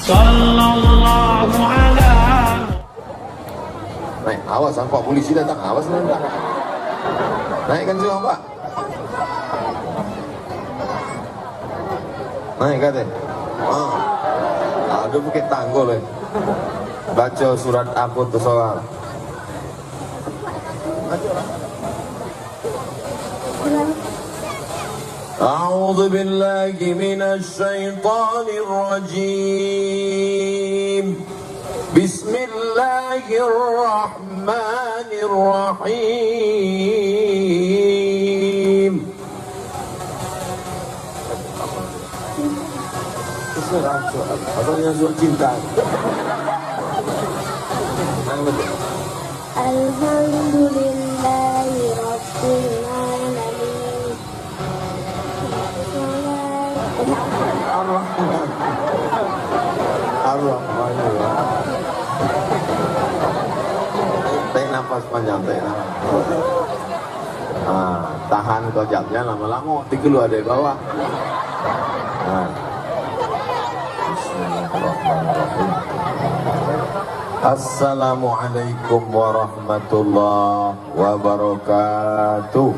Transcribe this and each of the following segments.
Sallallahu ala. Naik, awas Pak polisi datang, awas nanti. Naikkan semua Pak. Naik kata. Ada bukit tanggul baca surat aku tuh soal. A'udzu billahi minasy syaithanir rajim. Bismillahirrahmanirrahim. Asalnya surat cinta. Alhamdulillahi Rabbil Alamin. Ar-Rahman. Tarik nafas panjang, tarik nafas. Tahan kojapnya lama-lama, dikeluar dari bawah. Assalamualaikum warahmatullahi wabarakatuh.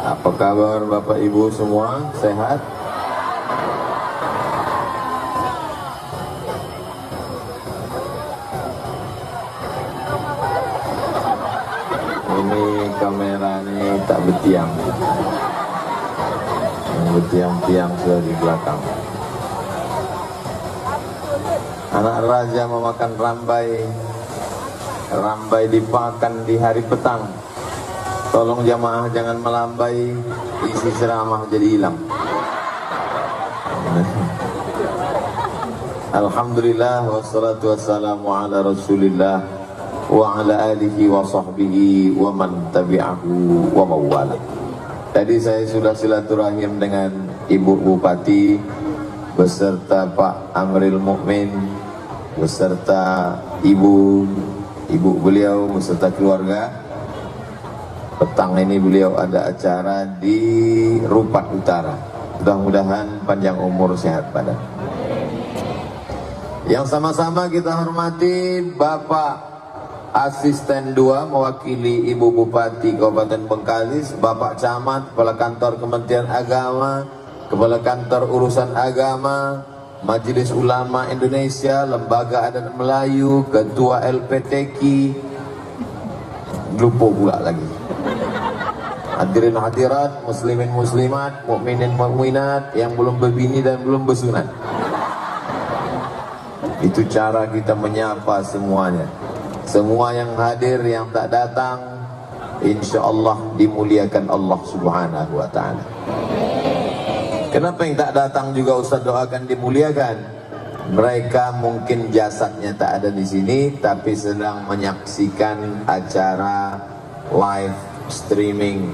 Apa kabar Bapak Ibu semua? Sehat? Ini kamera ini tak betiang. Tiang-tiang sudah di belakang. Anak raja memakan rambai. Rambai dipakan di hari petang. Tolong jamaah jangan melambai, isi ceramah jadi hilang. Alhamdulillah wassalatu wassalamu ala Rasulillah wa ala alihi wa sahbihi wa man tabi'ahu wa mawala. Tadi saya sudah silaturahim dengan Ibu Bupati beserta Pak Amril Mukmin beserta ibu beliau beserta keluarga. Petang ini beliau ada acara di Rupat Utara. Mudah-mudahan panjang umur sehat badan. Yang sama-sama kita hormati Bapak Asisten 2 mewakili Ibu Bupati Kabupaten Bengkalis, Bapak Camat, Kepala Kantor Kementerian Agama, Kepala Kantor Urusan Agama, Majelis Ulama Indonesia, Lembaga Adat Melayu, Ketua LPTQ, lupa pula lagi. Hadirin hadirat, muslimin muslimat, mukminin mukminat yang belum berbini dan belum bersunat. Itu cara kita menyapa semuanya. Semua yang hadir, yang tak datang, insya Allah dimuliakan Allah Subhanahu wa ta'ala. Kenapa yang tak datang juga Ustaz doakan dimuliakan? Mereka mungkin jasadnya tak ada di sini, tapi sedang menyaksikan acara live streaming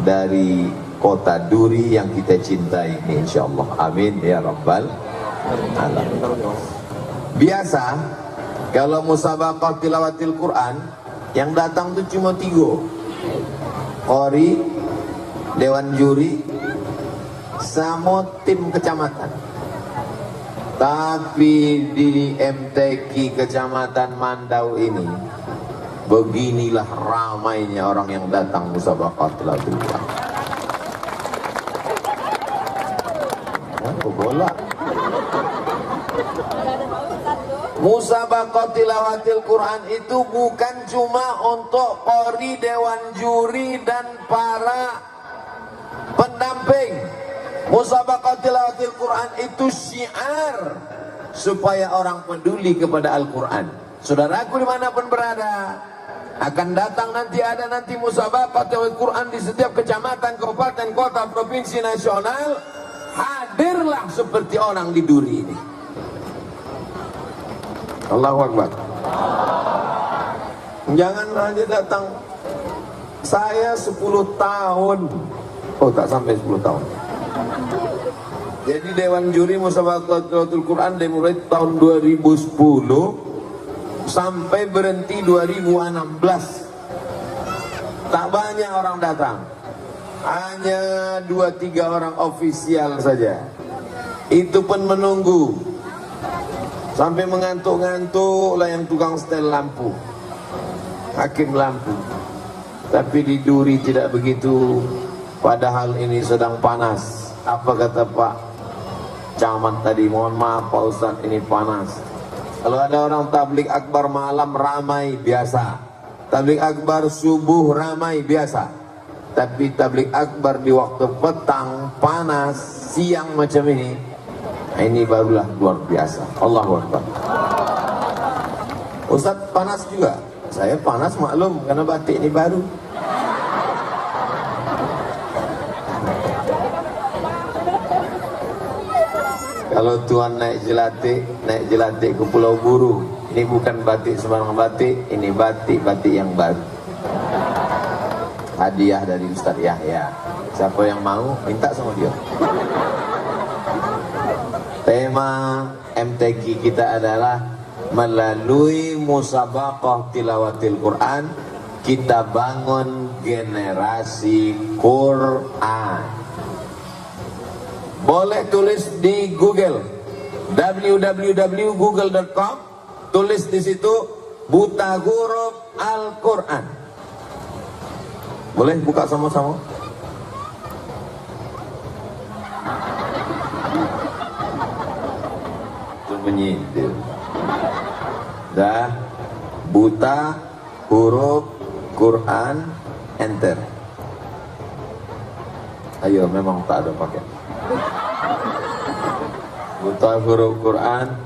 dari kota Duri yang kita cintai ini, insya Allah. Amin ya rabbal alamin. Biasa kalau musabaqah tilawatil Quran yang datang tuh cuma 3, Qori, Dewan Juri, sama tim kecamatan. Tapi di MTQ Kecamatan Mandau ini, beginilah ramainya orang yang datang musabaqah tilawatil Quran. Bola. Musabaqah tilawatil Quran itu bukan cuma untuk Qori, Dewan Juri dan para pendamping. Musabaqah tilawatil Quran itu syiar supaya orang peduli kepada Al-Quran. Saudaraku dimanapun berada, akan datang nanti musabaqah tilawatil Quran di setiap kecamatan, kabupaten, kota, provinsi, nasional. Hadirlah seperti orang di Duri ini. Allahu Akbar. Jangan hanya datang. Saya 10 tahun. Oh, tak sampai 10 tahun. Jadi Dewan Juri Musabaqah Tilawatil Quran dimulai tahun 2010 sampai berhenti 2016. Tak banyak orang datang. Hanya 2-3 orang ofisial saja. Itu pun menunggu. Sampai mengantuk-ngantuk lah yang tukang setel lampu. Hakim lampu. Tapi di Duri tidak begitu. Padahal ini sedang panas. Apa kata Pak Camat tadi? Mohon maaf Pak Ustadz, ini panas. Kalau ada orang tabligh akbar malam ramai biasa. Tabligh akbar subuh ramai biasa. Tapi tabligh akbar di waktu petang panas siang macam ini, ini barulah luar biasa. Allahu Akbar. Ustaz panas juga. Saya panas maklum karena batik ini baru. Kalau tuan naik jelatik ke Pulau Buru, ini bukan batik sembarang batik, ini batik yang baru. Hadiah dari Ustaz Yahya. Siapa yang mau minta sama dia. Tema MTQ kita adalah melalui musabaqah tilawatil Quran kita bangun generasi Quran. Boleh tulis di Google www.google.com, tulis di situ buta huruf Al-Quran. Boleh buka sama-sama? Bunyi itu. Dah buta huruf Quran, enter. Ayo, memang tak ada pakai. Buta huruf Quran,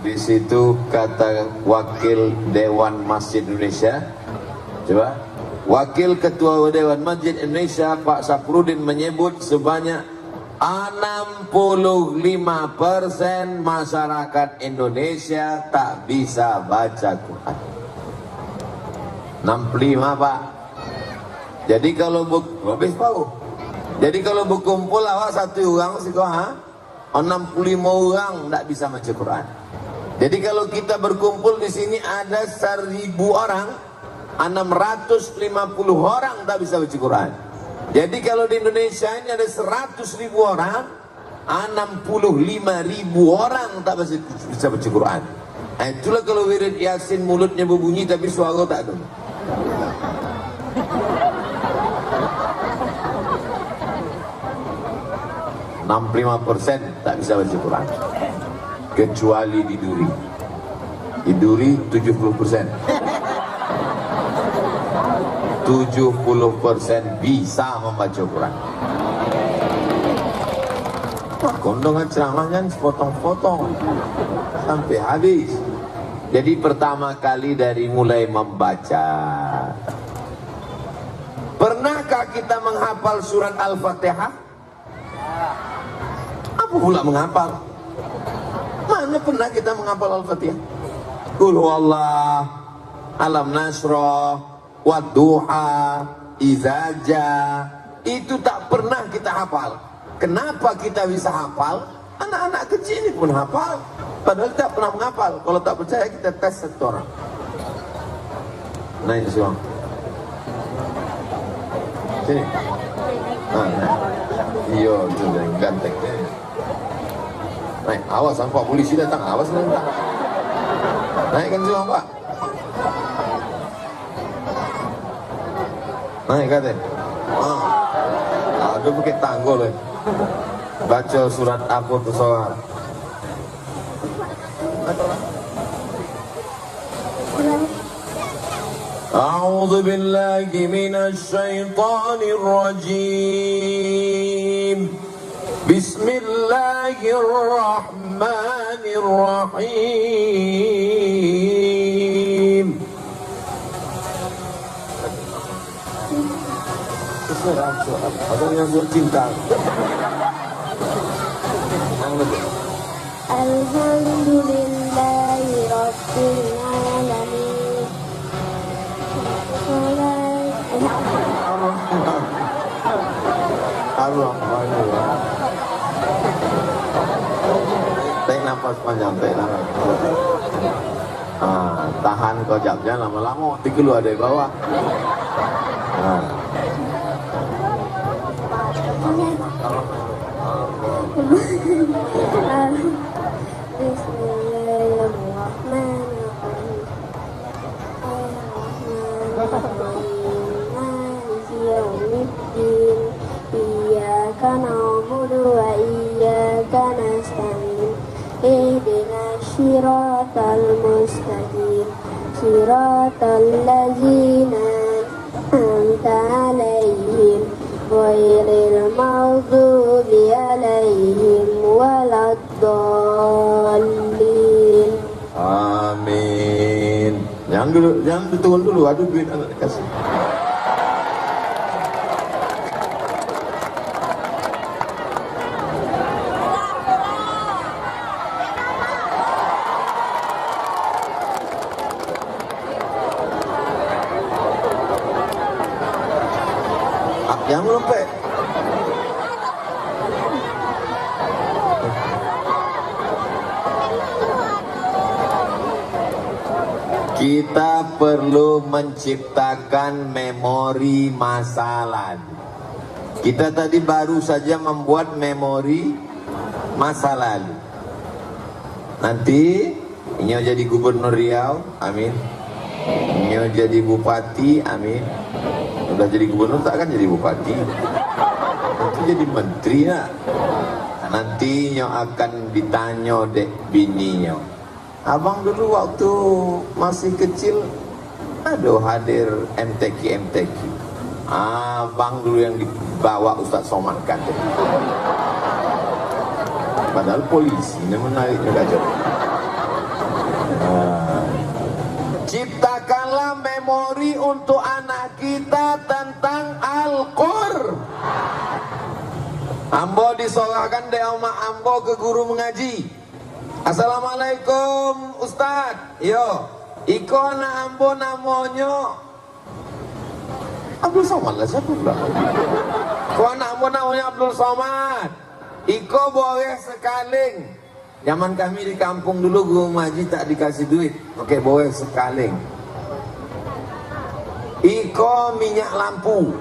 di situ kata Wakil Dewan Masjid Indonesia. Coba, Wakil Ketua Dewan Masjid Indonesia Pak Saprudin menyebut sebanyak 65% masyarakat Indonesia tak bisa baca Quran. 65 Pak. Jadi kalau habis tahu. Jadi kalau berkumpul awak satu orang sikoha, 65 orang tak bisa baca Quran. Jadi kalau kita berkumpul di sini ada 1.000 orang, 650 orang tak bisa baca Quran. Jadi kalau di Indonesia ini ada 100.000 orang, 65.000 orang tak bisa baca Quran. Nah, itulah kalau wirid Yasin mulutnya berbunyi tapi suara tak ada. %65 tak bisa baca Quran, kecuali di Duri. Di Duri 70%. 70% bisa membaca Quran. Kondongan ceramahnya sepotong-potong sampai habis. Jadi pertama kali dari mulai membaca. Pernahkah kita menghafal surat Al-Fatihah? Apa pula menghafal? Mana pernah kita menghafal Al-Fatihah? Qul huwallah, alam nasrah, wadduha, izaja. Itu tak pernah kita hafal. Kenapa kita bisa hafal? Anak-anak kecil ini pun hafal, padahal tak pernah menghafal. Kalau tak percaya kita tes satu orang. Naik semua. Sini. Iya, itu yang ganteng. Naik, awas sampai polisi datang, awas nanti. Naikkan semua Pak. Naik kata. Ada pakai tanggul. Baca surat apa tu soal. A'udzu billahi minasy syaithanir rajim. Bismillahirrahmanirrahim. Ada yang buat cinta. Alhamdulillahi Rabbil Alamin. Tarik nafas panjang, tarik nafas. Tahan kau jawabnya lama-lama, nanti keluar dari bawah. الصراط المستقيم صراط الذين أنعمت عليهم غير المغضوب عليهم ولا الضالين. Amin. Jangan diturun dulu, aduh duit anak dikasih. Jangan lupa. Kita perlu menciptakan memori masa lalu. Kita tadi baru saja membuat memori masa lalu. Nanti Inyo jadi gubernur Riau, amin. Inyo jadi bupati, amin. Udah jadi gubernur tak akan jadi bupati. Nanti jadi menteri ya. Nanti Inyo akan ditanya dek bininya. Abang dulu waktu masih kecil, aduh hadir MTQ. Abang dulu yang dibawa Ustaz Somad kan. Padahal polisi, ini menariknya gajah. Ciptakanlah memori untuk anak kita tentang Al-Qur'an. Ambo disolahkan deh sama Ambo ke guru mengaji. Assalamualaikum Ustaz. Yo, iko anak Ambo namanya Abdul Somad lah, siapa pula? Ko anak Ambo namanya Abdul Somad. Iko boleh sekaling. Zaman kami di kampung dulu guru ngaji tak dikasih duit. Oke, boleh sekaling. Iko minyak lampu.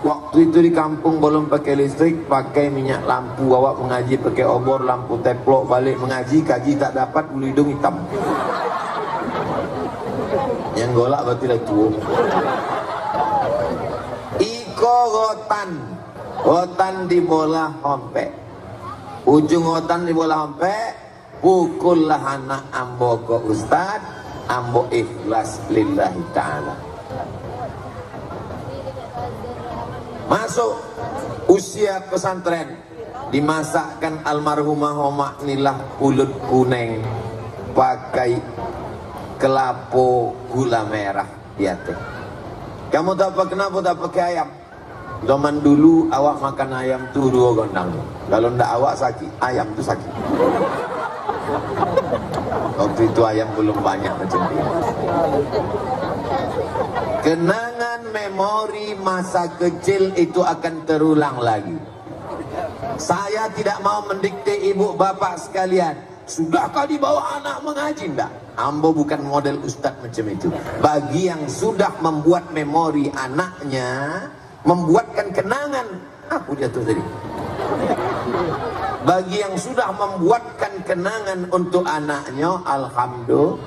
Waktu itu di kampung belum pakai listrik, pakai minyak lampu. Awak mengaji pakai obor, lampu teplok, balik mengaji, kaji tak dapat, bulu hidung hitam. Yang golak berarti dah tua. Iko rotan di bola hompek. Ujung rotan di bola hompek, pukullah anak Ambo ke Ustaz, Ambo ikhlas lillahi ta'ala. Masuk usia pesantren, dimasakkan almarhumah Homak Nilah ulut kuning pakai kelapo gula merah di atas. Kamu tak apa kenapa tak pakai ayam? Zaman dulu awak makan ayam tu 2 gondang. Kalau ndak awak sakit, ayam tu sakit. Waktu itu ayam belum banyak macam ini. Kenangan memori masa kecil itu akan terulang lagi. Saya tidak mau mendikte ibu bapak sekalian. Sudahkah dibawa anak mengaji? Enggak. Ambo bukan model ustadz macam itu. Bagi yang sudah membuat memori anaknya, membuatkan kenangan, aku jatuh tadi. Bagi yang sudah membuatkan kenangan untuk anaknya, alhamdulillah.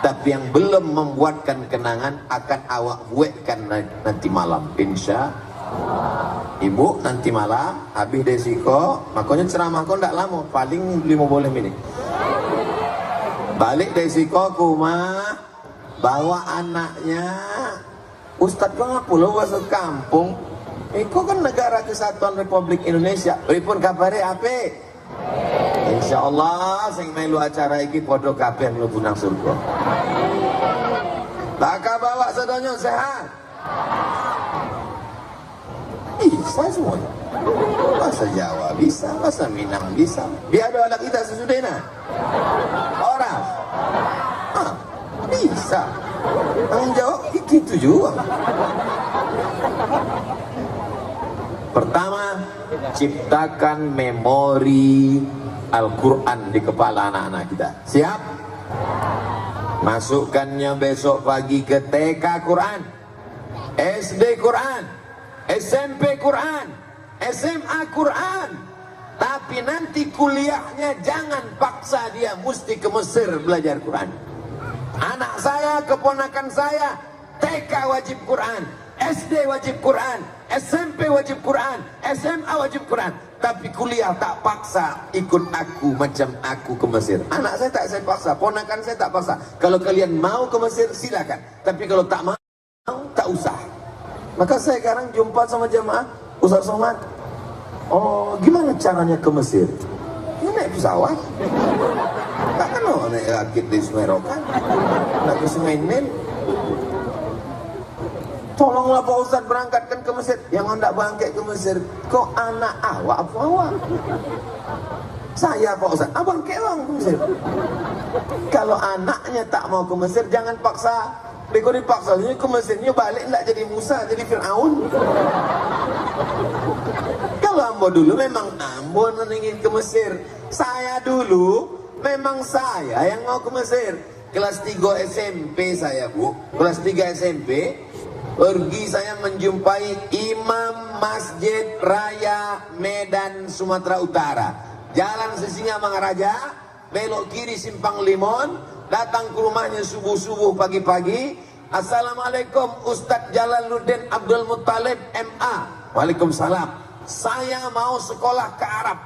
Tapi yang belum membuatkan kenangan akan awak buatkan nanti malam, insya Allah. Ibu nanti malam habis desiko, makanya ceramah kau tidak lama, paling 15 menit. Balik desiko ke rumah, bawa anaknya. Ustadz kau ngapa lo masuk kampung? Iko kan negara kesatuan Republik Indonesia. Pripun kabare ape? Insya Allah sing melu acara iki podo kabeh mlebu nang surga. Bakal bawa sedonyo sehat. Bisa semuanya. Bahasa Jawa bisa, bahasa Minang bisa. Biar ada anak kita sesudahnya. Orang. Bisa. Tanggung jawab gitu juga. Pertama, ciptakan memori Al-Quran di kepala anak-anak kita. Siap? Masukkannya besok pagi ke TK Quran, SD Quran, SMP Quran, SMA Quran. Tapi nanti kuliahnya jangan paksa dia mesti ke Mesir belajar Quran. Anak saya, keponakan saya, TK wajib Quran, SD wajib Quran, SMP wajib Quran, SMA wajib Quran. tapi kuliah tak paksa, ikut aku macam aku ke Mesir. Anak saya tak saya paksa, ponakan saya tak paksa. Kalau kalian mau ke Mesir silakan, tapi kalau tak mau tak usah. Maka saya sekarang jumpa sama jamaah, Ustaz Somad, oh gimana caranya ke Mesir? Ya, naik pesawat. Takkan lo naik rakit di Sungai Rokan, naik ke Sungai Nil. Tolonglah Pak Ustaz berangkatkan ke Mesir. Yang hendak bangkit ke Mesir, kok anak awak apa awak? Saya Pak Ustaz, abang ke orang ke Mesir. Kalau anaknya tak mau ke Mesir, jangan paksa. Dia dipaksa ke Mesir, dia balik tak jadi Musa, jadi Fir'aun. Kalau ambo dulu memang ambo ingin ke Mesir. Saya dulu memang saya yang mau ke Mesir. Kelas 3 SMP saya, Bu. Kelas 3 SMP pergi saya menjumpai Imam Masjid Raya Medan Sumatera Utara. Jalan Sisingamangaraja, belok kiri Simpang Limon, datang ke rumahnya subuh-subuh pagi-pagi. Assalamualaikum Ustadz Jalaluddin Abdul Muttalib MA. Waalaikumsalam. Saya mau sekolah ke Arab.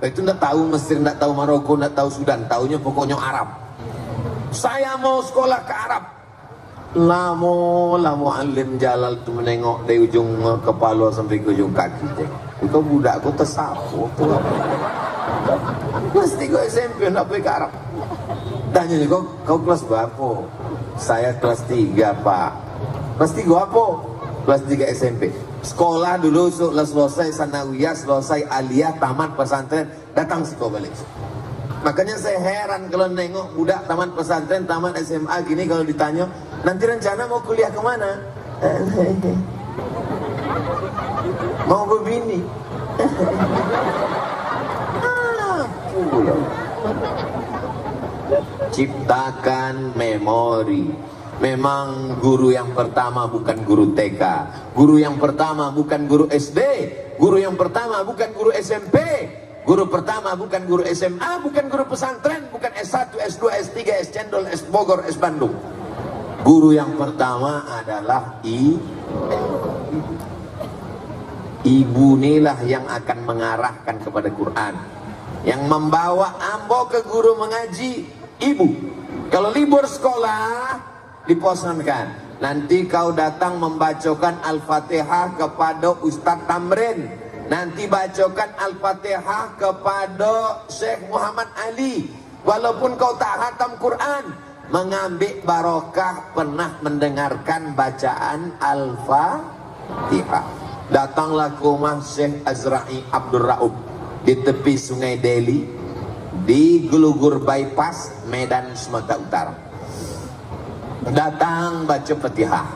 Itu enggak tahu Mesir, enggak tahu Maroko, enggak tahu Sudan, tahunya pokoknya Arab. Saya mau sekolah ke Arab. Lamo alim Jalal tu menengok dari ujung kepala sampai ke ujung kaki. Itu budak aku tersapu tu. Kelas 3 SMP nak pergi ke Arab. Tanya ni kau kelas berapa? Saya kelas 3 Pak. Kelas 3 apa? Kelas 3 SMP. Sekolah dulu selesai sanawiyah, selesai aliyah, tamat pesantren, datang sekolah balik. Makanya saya heran kalau nengok budak tamat pesantren, tamat SMA gini, kalau ditanya nanti rencana mau kuliah kemana? Mau berbini. Ciptakan memori. Memang guru yang pertama bukan guru TK, guru yang pertama bukan guru SD, guru yang pertama bukan guru SMP, guru pertama bukan guru SMA, bukan guru pesantren, bukan S1, S2, S3, S Cendol, S Bogor, S Bandung. Guru yang pertama adalah ibu inilah yang akan mengarahkan kepada Quran. Yang membawa ambo ke guru mengaji, ibu. Kalau libur sekolah, diposankan. Nanti kau datang membacakan Al-Fatihah kepada Ustadz Tamrin. Nanti bacakan Al-Fatihah kepada Syekh Muhammad Ali. Walaupun kau tak hatam Quran, mengambil barokah pernah mendengarkan bacaan Al-Fatihah. Datanglah ke rumah Syekh Azra'i Abdul Raub di tepi Sungai Deli, di Gelugur Bypass, Medan, Sumatera Utara. Datang baca Fatihah,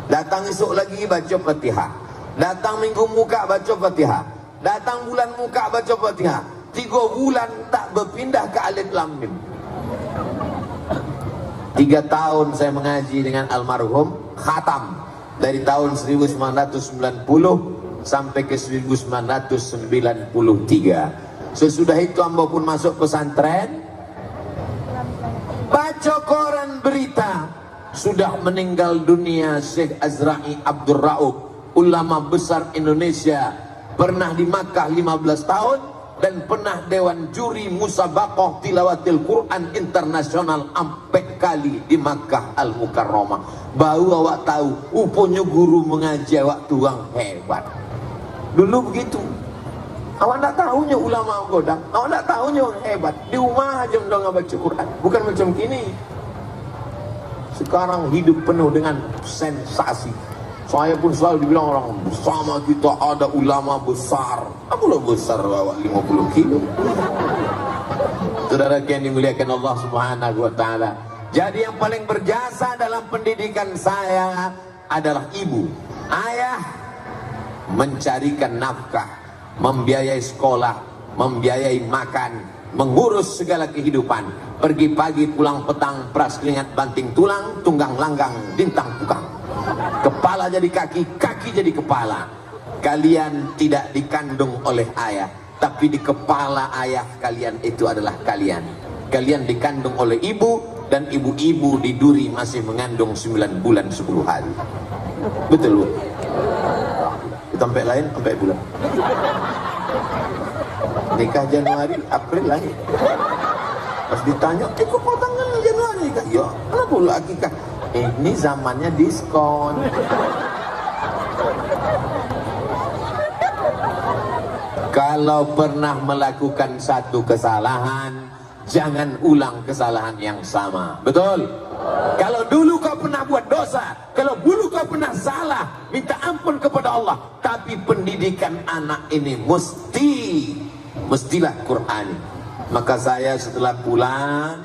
datang esok lagi baca Fatihah, datang minggu muka baca Fatihah, datang bulan muka baca Fatihah. 3 bulan tak berpindah ke Alif Lam Mim. 3 tahun saya mengaji dengan almarhum, khatam dari tahun 1990 sampai ke 1993. Sesudah itu hamba pun masuk pesantren. Baca koran berita sudah meninggal dunia Syekh Azra'i Abdul Raub, ulama besar Indonesia, pernah di Makkah 15 tahun dan pernah dewan juri musabaqah tilawatil Quran internasional 4 kali di Makkah Al Mukarramah. Baru awak tahu uponya guru mengaji awak tuang hebat. Dulu begitu. Awak tak tahunya ulama godang, awak tak tahunya orang hebat. Di rumah aja mendong baca Quran, bukan macam kini. Sekarang hidup penuh dengan sensasi. Saya pun selalu dibilang orang, bersama kita ada ulama besar. Apalah besar awak 50 kilo. Saudara yang dimuliakan Allah Subhanahu wa taala. Jadi yang paling berjasa dalam pendidikan saya adalah ibu. Ayah mencarikan nafkah, membiayai sekolah, membiayai makan, mengurus segala kehidupan. Pergi pagi pulang petang, peras keringat banting tulang, tunggang langgang bintang tukang. Kepala jadi kaki, kaki jadi kepala. Kalian tidak dikandung oleh ayah, tapi di kepala ayah kalian itu adalah kalian. Kalian dikandung oleh ibu, dan ibu-ibu di duri masih mengandung 9 bulan 10 hari. Betul Bu? Sampai lain sampai bulan. Nikah Januari, April lahir. Pas ditanya, kok tanggal Januari nikah? Ya, kenapa lu akikah? Ini zamannya diskon. Kalau pernah melakukan satu kesalahan, jangan ulang kesalahan yang sama. Betul? Kalau dulu kau pernah buat dosa, kalau dulu kau pernah salah, minta ampun kepada Allah. Tapi pendidikan anak ini mestilah Qur'ani. Maka saya setelah pulang,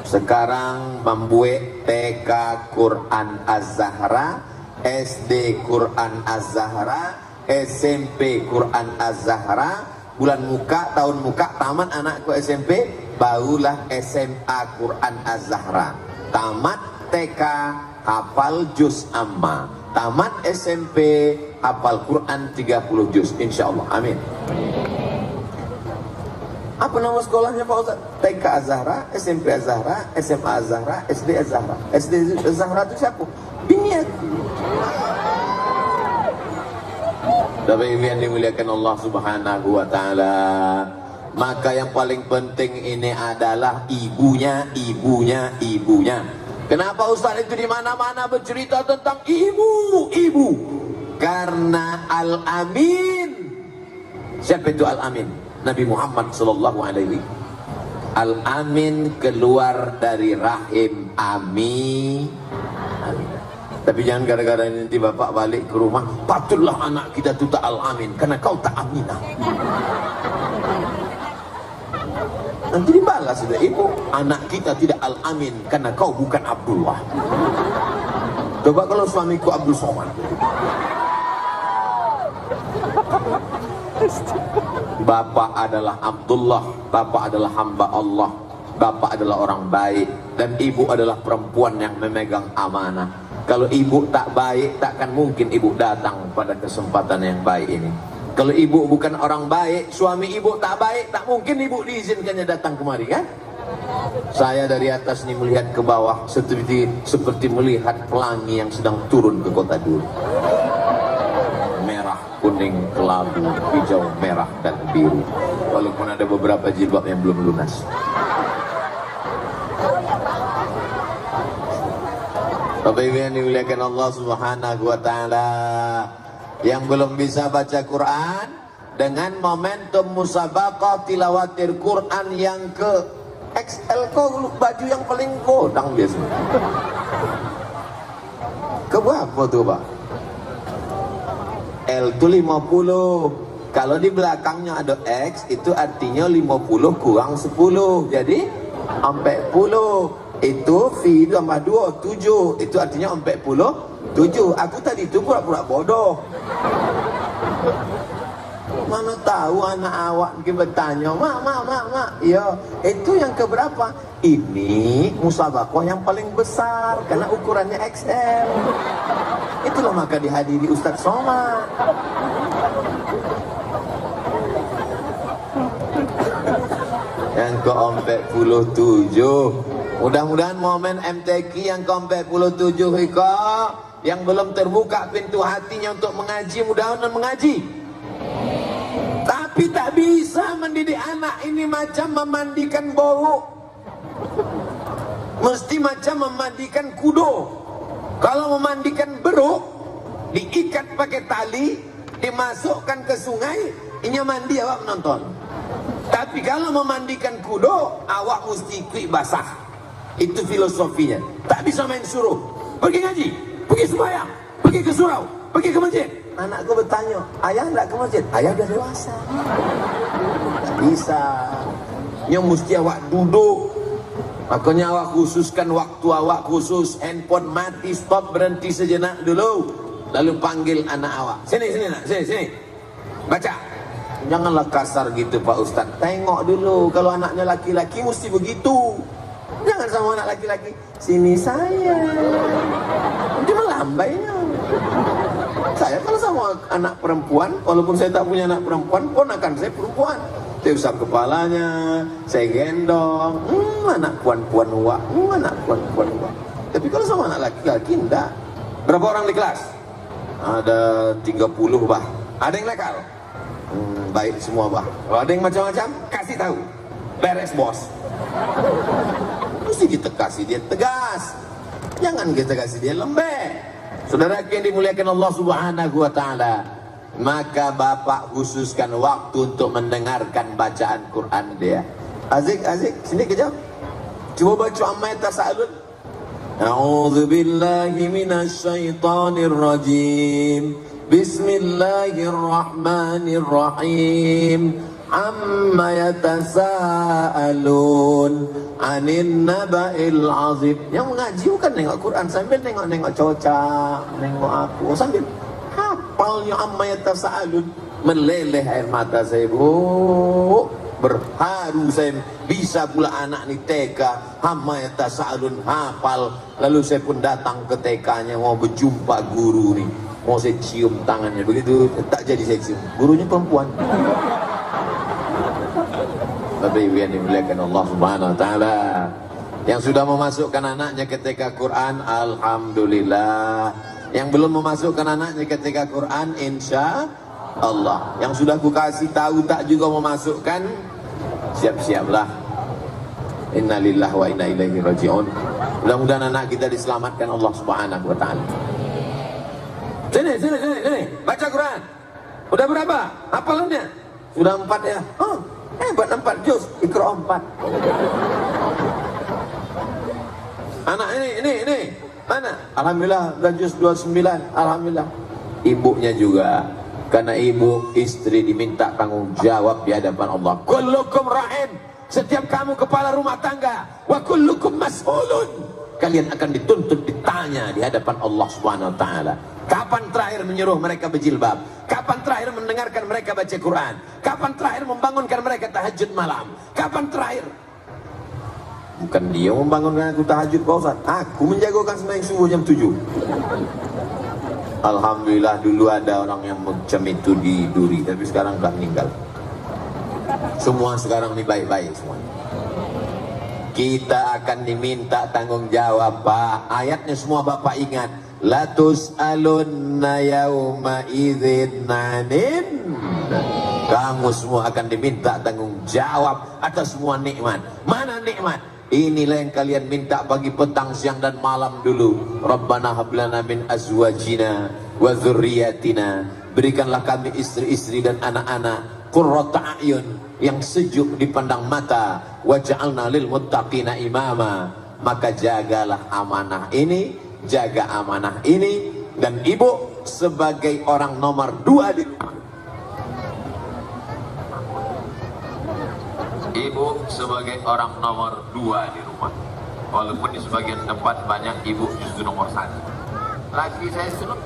sekarang membuat TK Quran Az-Zahra, SD Quran Az-Zahra, SMP Quran Az-Zahra. Bulan muka, tahun muka, tamat anakku SMP, barulah SMA Quran Az-Zahra. Tamat TK, hafal juz amma. Tamat SMP, hafal Quran 30 juz, insyaallah. Amin. Apa nama sekolahnya Pak Ustaz? TK Az-Zahra, SMP Az-Zahra, SMA Az-Zahra, SD Az-Zahra. SD Az-Zahra itu siapa? Bini aku. Bapak Ibu yang dimuliakan Allah Subhanahu wa taala, maka yang paling penting ini adalah ibunya. Kenapa Ustaz itu di mana-mana bercerita tentang ibu? Karena Al-Amin. Siapa itu Al-Amin? Nabi Muhammad sallallahu alaihi. Al-Amin keluar dari rahim Ami. Tapi jangan gara-gara nanti bapak balik ke rumah, patutlah anak kita itu tak Al-Amin karena kau tak Aminah. Nanti dibalas sudah, ibu, anak kita tidak Al-Amin karena kau bukan Abdullah. Coba kalau suamiku Abdul Somad. Bapak adalah Abdullah, bapak adalah hamba Allah, bapak adalah orang baik, dan ibu adalah perempuan yang memegang amanah. Kalau ibu tak baik, takkan mungkin ibu datang pada kesempatan yang baik ini. Kalau ibu bukan orang baik, suami ibu tak baik, tak mungkin ibu diizinkannya datang kemari, kan? Saya dari atas ini melihat ke bawah seperti melihat pelangi yang sedang turun ke kota dulu. Merah, kuning, kelabu, hijau, merah, dan biru. Walaupun ada beberapa jilbab yang belum lunas. Bapak Ibu yang dimuliakan Allah Subhanahu wa taala, yang belum bisa baca Quran, dengan momentum musabaqah tilawatil Quran yang ke XL, kok baju yang paling kodang biasa. Ke berapa tuh Pak? L itu 50. Kalau di belakangnya ada X, itu artinya 50 kurang 10, jadi 40. Itu V tambah 2, 7. Itu artinya 47. Aku tadi itu pura-pura bodoh. Mana tahu anak awak mungkin bertanya, mak. Ya, itu yang keberapa? Ini musabaqah yang paling besar karena ukurannya XL. Itulah maka dihadiri Ustaz Somad. Yang ke-47. Mudah-mudahan momen MTQ yang ke-47 yang belum terbuka pintu hatinya untuk mengaji, mudah-mudahan mengaji. Tapi tak bisa mendidik anak ini macam memandikan bau. Mesti macam memandikan kudo. Kalau memandikan beruk, diikat pakai tali, dimasukkan ke sungai, ini mandi awak menonton. Tapi kalau memandikan kudo, awak mesti kuih basah. Itu filosofinya. Tak bisa main suruh. Pergi ngaji, pergi sembahyang, pergi ke surau, pergi ke masjid. Anakku bertanya, ayah enggak ke masjid? Ayah udah dewasa. Tak bisa. Yang mesti awak duduk. Makanya awak khususkan waktu awak khusus. Handphone mati, stop, berhenti sejenak dulu. Lalu panggil anak awak. Sini nak, sini. Baca. Janganlah kasar gitu Pak Ustaz. Tengok dulu. Kalau anaknya laki-laki mesti begitu. Jangan sama anak laki-laki, sini saya. Dia melambainya. Saya kalau sama anak perempuan, walaupun saya tak punya anak perempuan, ponakan saya perempuan. Saya usap kepalanya, saya gendong. Anak puan-puan wak, anak puan-puan wak. Tapi kalau sama anak laki-laki, enggak. Berapa orang di kelas? Ada 30 bah. Ada yang nakal? Baik semua bah. Kalau ada yang macam-macam, kasih tahu. Beres bos. Mesti kita kasih dia tegas. Jangan kita kasih dia lembek. Saudara yang dimuliakan Allah Subhanahu wa taala, maka bapak khususkan waktu untuk mendengarkan bacaan Quran dia. Azik, sini kejap. Coba baca amma yatasaalun. A'udzu billahi minasy syaithanir rajim. Bismillahirrahmanirrahim. Amma yatasaalun 'anin naba'il 'azim. Yang mengaji bukan nengok Quran sambil nengok cocak, nengok aku sambil hafalnya amma yatasaalun. Meleleh air mata saya, Bu. Berharu saya, bisa pula anak ni TK amma yatasaalun hafal. Lalu saya pun datang ke TK-nya mau berjumpa guru ni. Mau saya cium tangannya, begitu tak jadi saya cium. Gurunya perempuan. Tapi yang dimuliakan Allah Subhanahu wa taala, yang sudah memasukkan anaknya ke TK Quran, alhamdulillah. Yang belum memasukkan anaknya ke TK Quran, insya Allah. Yang sudah ku kasih tahu tak juga memasukkan, siap-siaplah. Innalillahi wa inna ilaihi raji'un. Mudah-mudahan anak kita diselamatkan Allah Subhanahu wa taala. Sini, baca Quran. Udah berapa hafalannya? Sudah 4 ya? Oh, hebat, 4 juz. Iqra 4. Anak ini mana? Alhamdulillah udah juz 29. Alhamdulillah. Ibunya juga, karena ibu istri diminta tanggung jawab di hadapan Allah. Kullukum ra'in. Setiap kamu kepala rumah tangga. Wa kullukum mas'ulun. Kalian akan dituntut, ditanya di hadapan Allah Subhanahu wa taala. Kapan terakhir menyuruh mereka berjilbab? Kapan terakhir mendengarkan mereka baca Quran? Kapan terakhir membangunkan mereka tahajud malam? Kapan terakhir? Bukan dia membangunkan aku tahajud, Pak Ustaz. Aku menjagokan sembahyang subuh jam 7. Alhamdulillah dulu ada orang yang macam itu di Duri, tapi sekarang telah meninggal. Semua sekarang ini baik-baik semuanya. Kita akan diminta tanggung jawab, Pak. Ayatnya semua Bapak ingat. La tus'alunna yawma idzin 'anin. Kamu semua akan diminta tanggung jawab atas semua nikmat. Mana nikmat? Inilah yang kalian minta pagi, petang, siang dan malam dulu. Rabbana hablana min azwajina wa dzurriyyatina. Berikanlah kami istri-istri dan anak-anak qurrata a'yun, yang sejuk dipandang mata. Waj'alna lil muttaqina imama. Maka jagalah amanah ini, jaga amanah ini. Dan ibu sebagai orang nomor 2 di rumah. Ibu sebagai orang nomor 2 di rumah. Walaupun di sebagian tempat banyak ibu justru nomor 1. Laki saya senang.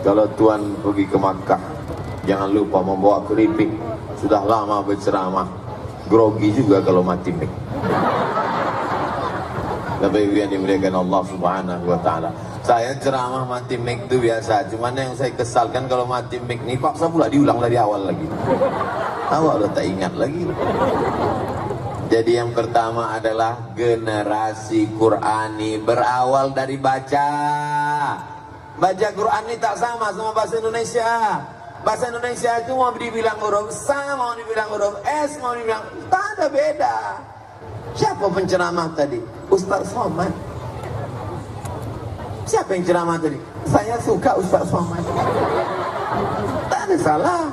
Kalau Tuan pergi ke Makkah, jangan lupa membawa keripik. Sudah lama berceramah, grogi juga kalau mati mic. Tapi yang dimuliakan Allah Subhanahu wa taala, saya ceramah mati mic itu biasa. Cuman yang saya kesalkan kalau mati mic nih paksa pula diulang dari awal lagi. Awak udah tak ingat lagi. Jadi yang pertama adalah generasi Qurani berawal dari baca. Baca Quran ini tak sama bahasa Indonesia. Bahasa Indonesia itu mau dibilang huruf sa, mau dibilang huruf S, mau dibilang, tak ada beda. Siapa penceramah tadi? Ustaz Somad. Siapa yang ceramah tadi? Saya suka Ustaz Somad. Tak ada salah.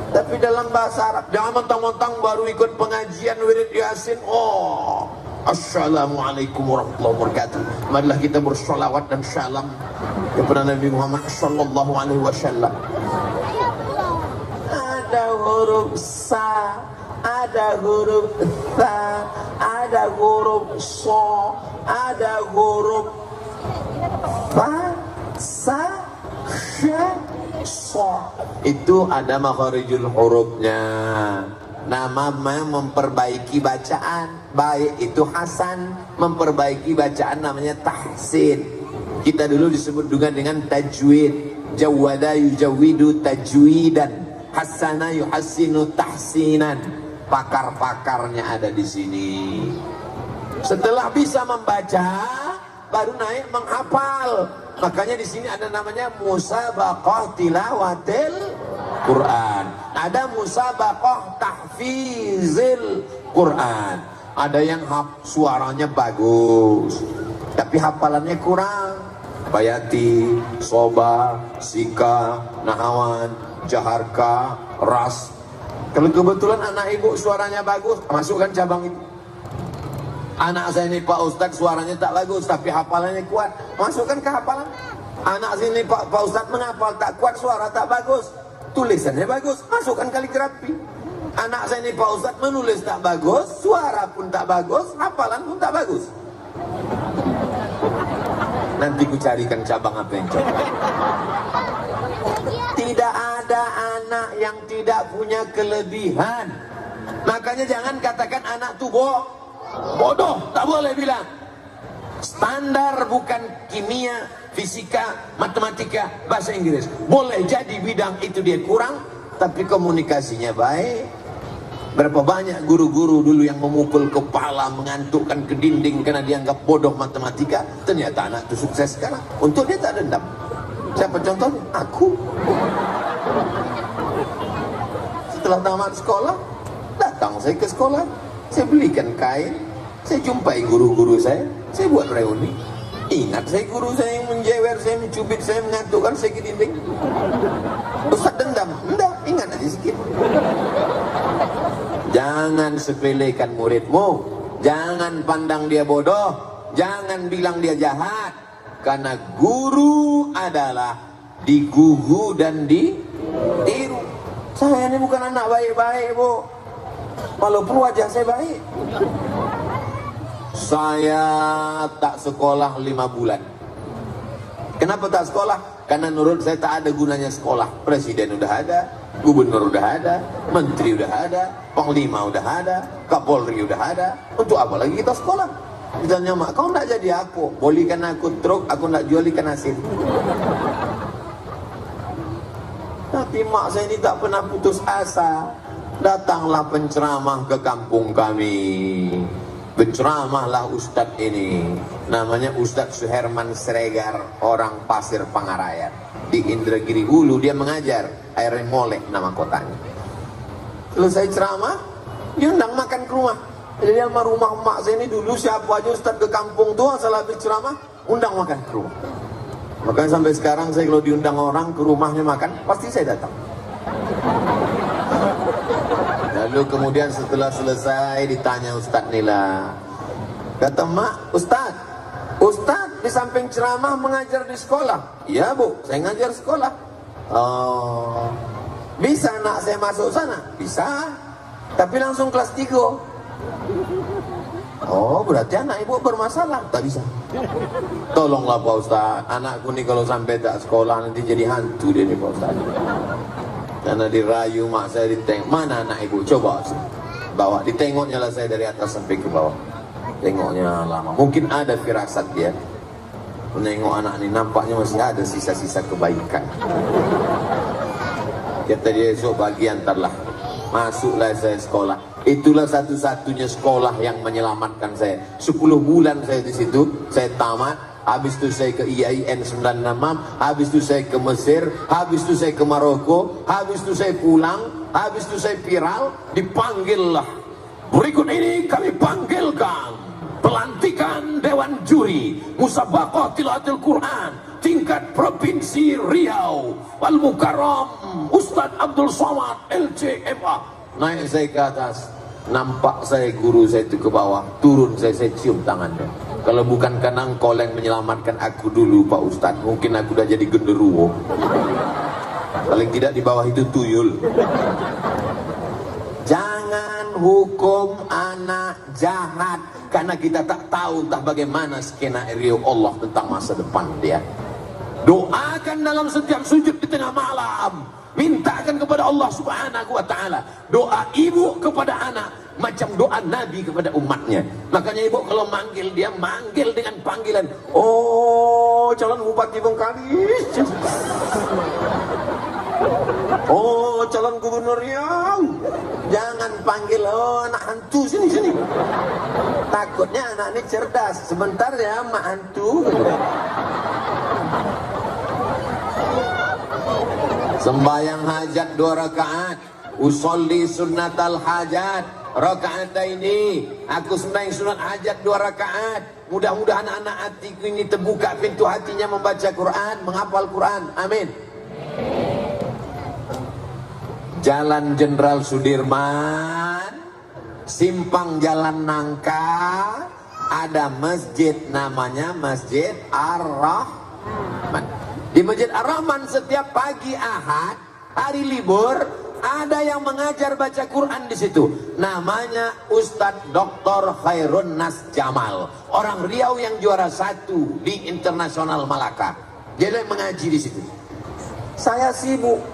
Tapi dalam bahasa Arab, jangan mentang-mentang baru ikut pengajian wirid Yasin, oh, Assalamualaikum warahmatullahi wabarakatuh. Marilah kita bersolawat dan salam kepada Nabi Muhammad sallallahu alaihi wasallam. Ada huruf sa, ada huruf ta, ada huruf so, ada huruf fa, sa, sha, so. Itu ada makharijul hurufnya. Nama memperbaiki bacaan. Baik itu hasan, memperbaiki bacaan namanya tahsin. Kita dulu disebut juga dengan tajwid. Jawwada yujawwidu tajwidan, hasana yuhassinu tahsinan. Pakar-pakarnya ada di sini. Setelah bisa membaca, baru naik menghafal. Makanya di sini ada namanya musabaqah tilawatil Quran. Ada musabaqah tahfizil Quran. Ada yang suaranya bagus, tapi hafalannya kurang. Bayati, Soba, Sika, Nahawan, Jaharka, Ras. Kalau kebetulan anak ibu suaranya bagus, masukkan cabang itu. Anak saya ini Pak Ustadz suaranya tak bagus, tapi hafalannya kuat, masukkan ke hafalan. Anak sini Pak Ustadz menghafal tak kuat, suara tak bagus, tulisannya bagus, masukkan kaligrafi. Anak saya ini Pak Ustadz menulis tak bagus, suara pun tak bagus, hafalan pun tak bagus. Nanti ku carikan cabang apa yang cocok. Tidak ada anak yang tidak punya kelebihan. Makanya jangan katakan anak tuh bodoh, tak boleh bilang. Standar bukan kimia, fisika, matematika, bahasa Inggris. Boleh jadi bidang itu dia kurang, tapi komunikasinya baik. Berapa banyak guru-guru dulu yang memukul kepala, mengantukkan ke dinding karena dianggap bodoh matematika. Ternyata anak itu sukses sekarang. Untuk dia tak dendam. Siapa contohnya? Aku. Setelah tamat sekolah, datang saya ke sekolah. Saya belikan kain, saya jumpai guru-guru saya buat reuni. Ingat saya guru saya yang menjewer, saya mencubit, saya mengantukkan saya ke dinding. Ustaz dendam? Enggak, ingat aja sedikit. Jangan sepelekan muridmu, jangan pandang dia bodoh, jangan bilang dia jahat. Karena guru adalah digugu dan ditiru. Saya ini bukan anak baik-baik, Bu. Walaupun wajah saya baik. Saya tak sekolah 5 bulan. Kenapa tak sekolah? Karena menurut saya tak ada gunanya sekolah. Presiden udah ada, gubernur udah ada, menteri udah ada, panglima udah ada, kapolri udah ada. Untuk apa lagi kita sekolah? Misalnya, mak, kau nak jadi apa? Bolikan aku truk, aku nak jual ikan asin. Tapi mak saya ini tak pernah putus asa. Datanglah penceramah ke kampung kami. Berceramahlah Ustadz ini. Namanya Ustadz Suherman Sregar, orang Pasir Pangarayan. Di Indragiri Hulu dia mengajar. Air Molek nama kotanya. Selesai ceramah, dia undang makan ke rumah. Jadi sama rumah emak saya ini dulu siapa aja Ustadz ke kampung tuh asal habis ceramah, undang makan ke rumah. Makanya sampai sekarang saya kalau diundang orang ke rumahnya makan, pasti saya datang. Lalu kemudian setelah selesai ditanya Ustadz Nila. Kata mak, Ustadz di samping ceramah mengajar di sekolah. Iya Bu, saya ngajar sekolah. Oh, bisa anak saya masuk sana? Bisa, tapi langsung kelas 3. Oh, berarti anak ibu bermasalah. Tak bisa. Tolonglah Pak Ustadz, anakku nih kalau sampai tak sekolah nanti jadi hantu dia nih Pak Ustadz. Karena dirayu mak saya, ditengok, mana anak ibu? Coba bawa, ditengoknya lah saya dari atas sampai ke bawah. Tengoknya lama, mungkin ada firasat dia. Menengok anak ini nampaknya masih ada sisa-sisa kebaikan. Kata dia, esok pagi antarlah. Masuklah saya sekolah. Itulah satu-satunya sekolah yang menyelamatkan saya. 10 bulan saya di situ, saya tamat. Habis itu saya ke IAIN 96, habis itu saya ke Mesir, habis itu saya ke Maroko, habis itu saya pulang, habis itu saya viral, dipanggillah. Berikut ini kami panggilkan pelantikan Dewan Juri Musabaqah Tilawatil Quran tingkat Provinsi Riau Al Mukarram Ustadz Abdul Somad LCMA. Naik saya ke atas, nampak saya guru saya itu ke bawah, turun saya cium tangannya. Kalau bukan karena engkau yang menyelamatkan aku dulu Pak Ustadz, mungkin aku udah jadi genderuwo. Paling tidak di bawah itu tuyul. Jangan hukum anak jahat, karena kita tak tahu entah bagaimana skenario Allah tentang masa depan dia. Doakan dalam setiap sujud di tengah malam, mintakan kepada Allah Subhanahu wa ta'ala. Doa ibu kepada anak macam doa Nabi kepada umatnya. Makanya ibu kalau manggil dia, manggil dengan panggilan, oh calon bupati Bengkalis, oh calon gubernur Riau. Jangan panggil, oh anak hantu sini. Takutnya anak ini cerdas, sebentar ya mak hantu. Sembahyang hajat 2 rakaat, usolli sunnatal hajat rakaat ini. Aku sembahyang sunat hajat 2 rakaat. Mudah-mudahan anak hatiku ini terbuka pintu hatinya membaca Quran, menghafal Quran. Amin. Jalan Jenderal Sudirman, simpang Jalan Nangka, ada masjid namanya Masjid Ar-Rahman. Di Masjid Ar-Rahman setiap pagi Ahad, hari libur, ada yang mengajar baca Quran di situ. Namanya Ustadz Dr. Khairun Nas Jamal, orang Riau yang juara 1 di Internasional Malaka. Dia mengaji di situ. Saya sibuk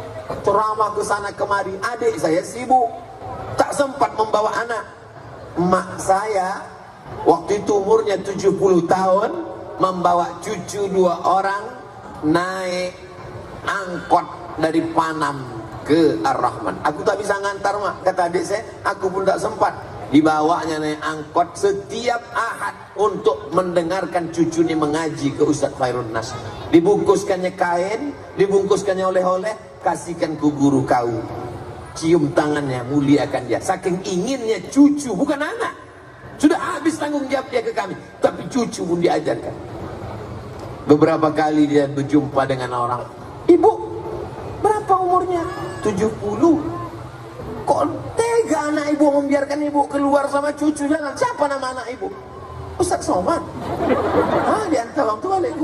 ceramah ke sana kemari, adik saya sibuk, tak sempat membawa anak. Mak saya waktu itu umurnya 70 tahun, membawa cucu 2 orang naik angkot dari Panam ke Ar-Rahman. Aku tak bisa ngantar mak, kata adik saya, aku pun tak sempat. Dibawanya naik angkot setiap Ahad untuk mendengarkan cucunya mengaji ke Ustadz Khairun Nas. Dibungkuskannya kain, dibungkuskannya oleh-oleh, kasihkan ke guru kau. Cium tangannya, muliakan dia. Saking inginnya cucu, bukan anak. Sudah habis tanggung jawab dia ke kami, tapi cucu pun diajarkan. Beberapa kali dia berjumpa dengan orang, ibu, berapa umurnya? 70. Kok tega anak ibu membiarkan ibu keluar sama cucu? Jangan. Siapa nama anak ibu? Ustadz Somad. Ah, diantar waktu balik.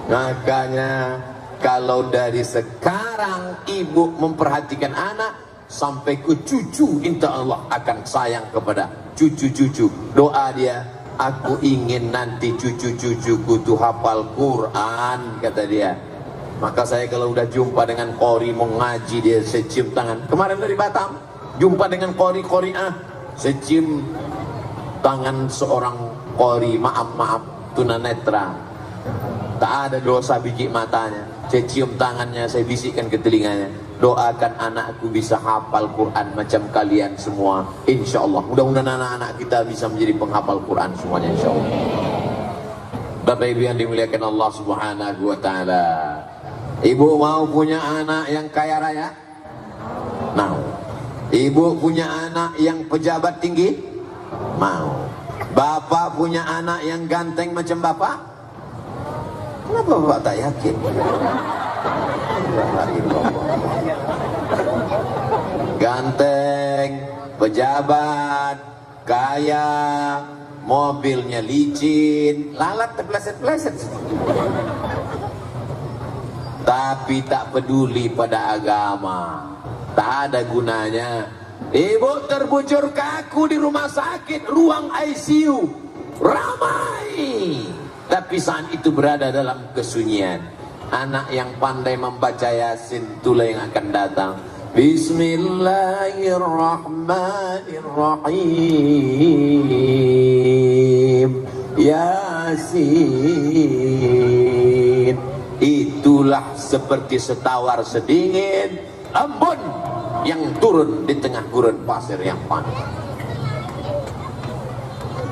Makanya kalau dari sekarang ibu memperhatikan anak, sampai ke cucu, insya Allah akan sayang kepada cucu-cucu. Doa dia, aku ingin nanti cucu-cucuku tuh hafal Quran, kata dia. Maka saya kalau udah jumpa dengan qori mengaji, dia saya cium tangan. Kemarin dari Batam jumpa dengan qori-qori'ah, saya cium tangan seorang qori, maaf tunanetra, tak ada dosa biji matanya. Saya cium tangannya, saya bisikkan ke telinganya, doakan anakku bisa hafal Quran macam kalian semua, insya Allah. Mudah-mudahan anak-anak kita bisa menjadi penghafal Quran semuanya, insya Allah. Bapak Ibu yang dimuliakan Allah Subhanahu wa ta'ala, ibu mau punya anak yang kaya raya? Mau. Ibu punya anak yang pejabat tinggi? Mau. Bapak punya anak yang ganteng macam bapak? Kenapa bapak tak yakin? Ganteng, pejabat, kaya, mobilnya licin, lalat terpleset-pleset, tapi tak peduli pada agama, tak ada gunanya. Ibu terbujur kaku di rumah sakit, ruang ICU ramai, tapi saat itu berada dalam kesunyian. Anak yang pandai membaca Yasin, itulah yang akan datang. Bismillahirrahmanirrahim. Yasin. Itulah seperti setawar sedingin embun yang turun di tengah gurun pasir yang panas.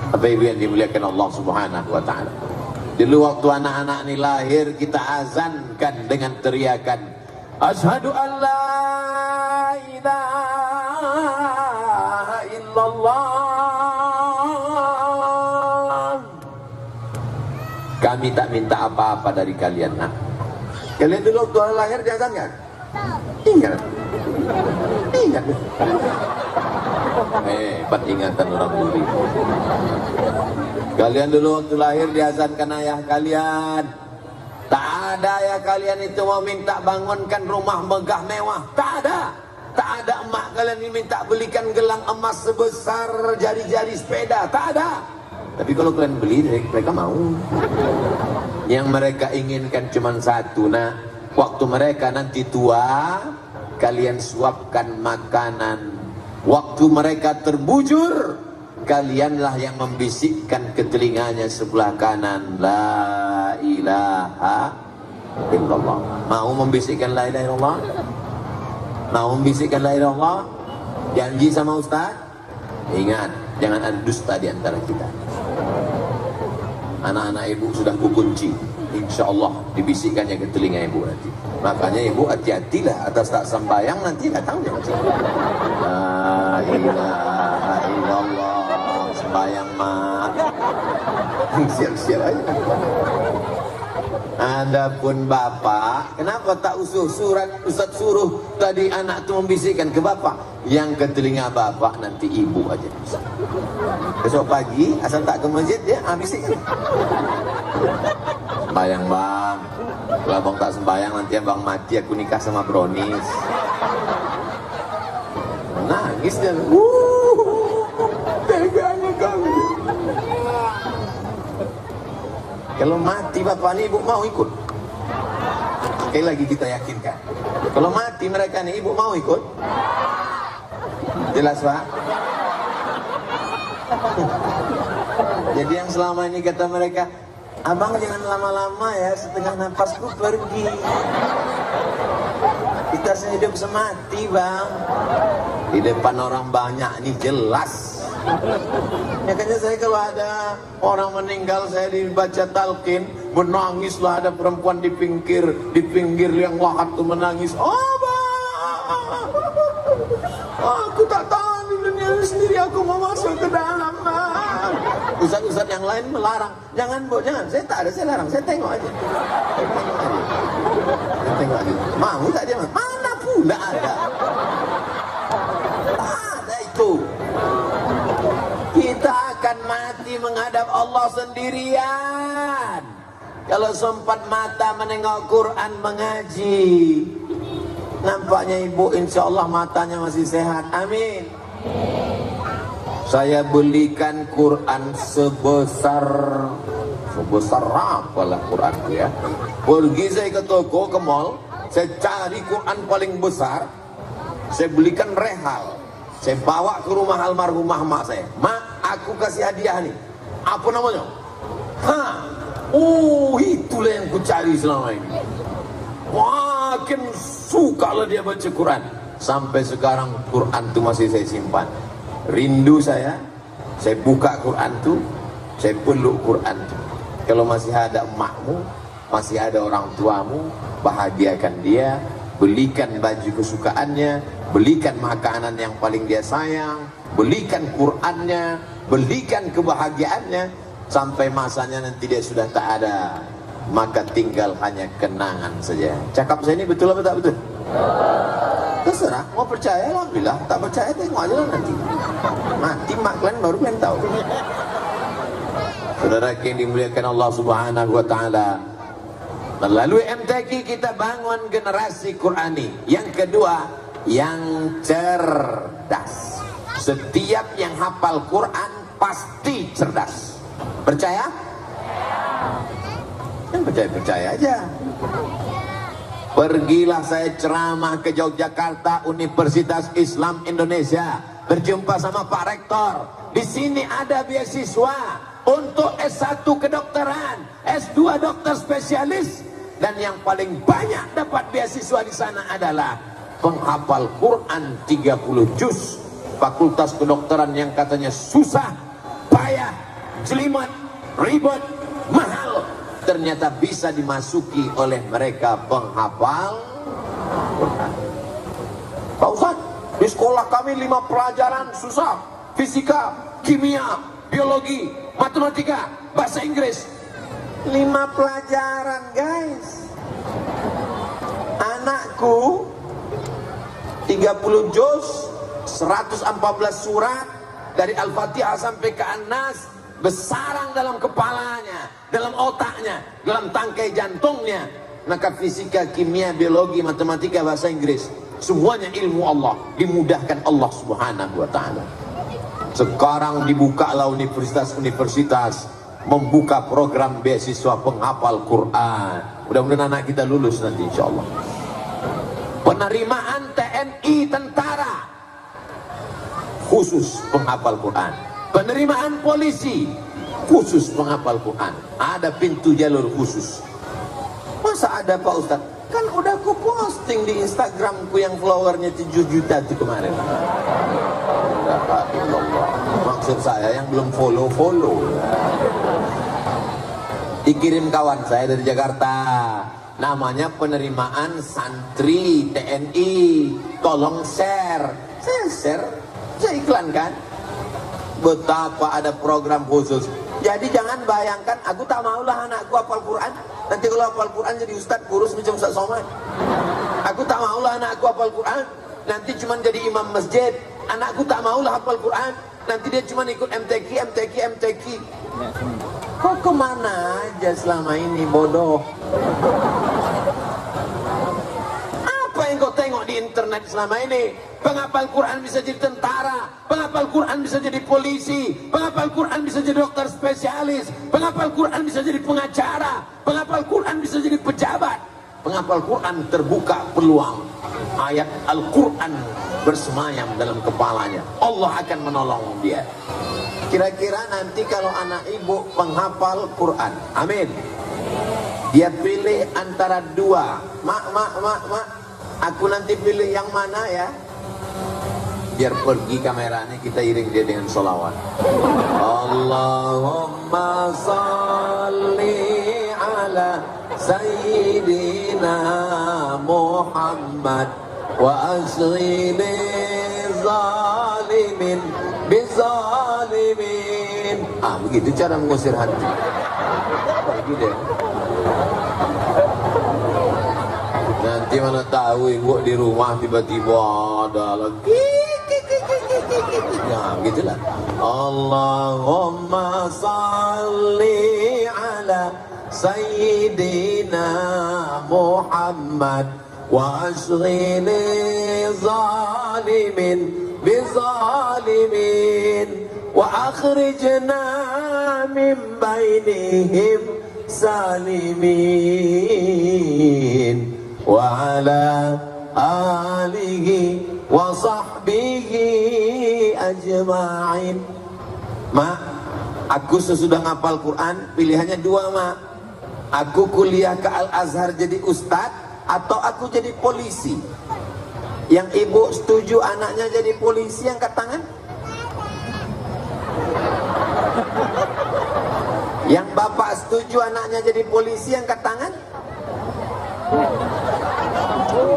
Bapak Ibu yang dimuliakan Allah Subhanahu wa ta'ala, dulu waktu anak-anak ini lahir, kita azankan dengan teriakan, asyhadu an la ilaha illallah illallah. Kami tak minta apa-apa dari kalian, nak. Kalian dulu waktu lahir diazan kan? Ingat. Ingat. Hebat ingatan orang dulu. Kalian dulu waktu lahir diazankan ayah kalian. Tak ada ya kalian itu mau minta bangunkan rumah megah mewah. Tak ada. Tak ada emak kalian minta belikan gelang emas sebesar jari-jari sepeda. Tak ada. Tapi kalau kalian beli, mereka mau. Yang mereka inginkan cuma satu, nak. Waktu mereka nanti tua, kalian suapkan makanan. Waktu mereka terbujur, kalianlah yang membisikkan ke telinganya sebelah kanan, la ilaha illallah. Mau membisikkan la ilaha illallah? Mau membisikkan la ilaha illallah? Janji sama Ustaz? Ingat, jangan ada dusta di antara kita. Anak-anak ibu sudah kukunci, insya Allah dibisikkannya ke telinga ibu nanti. Makanya ibu hati-hatilah atas tak sembahyang, nanti datang dia macam la ilaha illallah. Sembahyang mah siap-siap aja. Adapun bapak, kenapa tak usuh surat Ustaz suruh tadi anak tu membisikkan ke bapak? Yang ke telinga bapak nanti ibu aja bisa. Besok pagi asal tak ke masjid dia bisikkan. Sembayang bang, kalau abang tak sembayang nanti abang mati aku nikah sama Bronis. Nangis dia. Teganya kami. Kalau mati bapak ni ibu mau ikut. Sekali lagi kita yakinkan. Kalau mati mereka ni ibu mau ikut. Jelas pak? Jadi yang selama ini kata mereka, abang jangan lama-lama ya, setengah napasku pergi. Kita sehidup semati bang. Di depan orang banyak nih jelas. Makanya saya kalau ada orang meninggal, saya dibaca talqin, menangislah, ada perempuan di pinggir yang lahat tuh menangis. Oh bang, aku tak tahan di dunia ini sendiri, aku mau masuk ke dalam bang. Ustaz-ustaz yang lain melarang, jangan bu, jangan. Saya tak ada, saya larang, saya tengok aja. Saya tengok aja. Mau tak dia? Mana pula ada. Ada itu. Kita akan mati menghadap Allah sendirian. Kalau sempat mata menengok Quran mengaji, nampaknya ibu insya Allah matanya masih sehat. Amin. Saya belikan Quran sebesar apalah Quran itu ya. Pergi saya ke toko, ke mall, saya cari Quran paling besar, saya belikan rehal. Saya bawa ke rumah almarhumah mak saya. Mak, aku kasih hadiah nih. Apa namanya? Itulah yang ku cari selama ini. Makin suka lah dia baca Quran. Sampai sekarang Quran itu masih saya simpan. Rindu saya buka Quran itu, saya peluk Quran itu. Kalau masih ada emakmu, masih ada orang tuamu, bahagiakan dia, belikan baju kesukaannya, belikan makanan yang paling dia sayang, belikan Qur'annya, belikan kebahagiaannya, sampai masanya nanti dia sudah tak ada, maka tinggal hanya kenangan saja. Cakap saya ini betul atau tak betul? Terserah, mau percaya alhamdulillah, tak percaya tengok aja lah nanti. Mati mak kalian baru kalian tahu. Saudara yang dimuliakan Allah Subhanahu wa taala, melalui MTQ kita bangun generasi Qurani. Yang kedua, yang cerdas. Setiap yang hafal Quran pasti cerdas. Percaya? Yang percaya aja. Pergilah saya ceramah ke Yogyakarta, Universitas Islam Indonesia, berjumpa sama Pak Rektor. Di sini ada beasiswa untuk S1 kedokteran, S2 dokter spesialis, dan yang paling banyak dapat beasiswa di sana adalah penghafal Quran 30 juz. Fakultas kedokteran yang katanya susah, payah, jelimet, ribet, mahal, ternyata bisa dimasuki oleh mereka penghafal Quran. Pak Ustaz, di sekolah kami 5 pelajaran susah, fisika, kimia, biologi, matematika, bahasa Inggris. 5 pelajaran guys. Anakku 30 juz, 114 surat dari Al-Fatihah sampai ke An-Nas bersarang dalam kepalanya, dalam otaknya, dalam tangkai jantungnya. Maka fisika, kimia, biologi, matematika, bahasa Inggris, semuanya ilmu Allah, dimudahkan Allah Subhanahu wa taala. Sekarang dibukalah universitas-universitas membuka program beasiswa penghafal Quran. Mudah-mudahan anak kita lulus nanti insyaallah. Penerimaan TNI tentara khusus penghafal Quran. Penerimaan polisi khusus penghafal Quran. Ada pintu jalur khusus. Masa ada Pak Ustaz? Kan udah aku posting di Instagramku yang followernya 7 juta itu kemarin. Maksud saya yang belum follow. Dikirim kawan saya dari Jakarta. Namanya penerimaan santri TNI. Tolong share. Saya share, saya iklankan. Betapa ada program khusus. Jadi jangan bayangkan, aku tak maulah anakku hafal Quran. Nanti kalau hafal Quran jadi ustaz kurus macam Ustaz Somad. Aku tak maulah anakku hafal Quran. Nanti cuma jadi imam masjid. Anakku tak maulah hafal Quran. Nanti dia cuma ikut MTQ. Kok kemana aja selama ini bodoh? Apa yang kau tengok di internet selama ini? Penghafal Quran bisa jadi tentara, penghafal Quran bisa jadi polisi, penghafal Quran bisa jadi dokter spesialis, penghafal Quran bisa jadi pengacara, penghafal Quran bisa jadi pejabat. Penghafal Quran terbuka peluang. Ayat Al-Quran bersemayam dalam kepalanya. Allah akan menolong dia. Kira-kira nanti kalau anak ibu penghafal Quran, amin, dia pilih antara dua. Mak, aku nanti pilih yang mana ya? Biar pergi kameranya, kita iring dia dengan sholawat. Allahumma salli ala Sayyidina Muhammad wa asghini zalimin bizalimin. Begitu cara mengusir hati. Pergi deh. Nanti mana tahu ibu di rumah tiba-tiba ada lagi. Ya begitulah. Allahumma salli ala Sayyidina Muhammad wa asghini zalimin bizalimin wa akhrijna min bainihim salimin wa ala alihi wa sahbihi ajma'in. Mak, aku sesudah ngapal Quran pilihannya dua, Mak. Aku kuliah ke Al-Azhar jadi ustadz atau aku jadi polisi. Yang ibu setuju anaknya jadi polisi, angkat tangan. Yang bapak setuju anaknya jadi polisi, angkat tangan.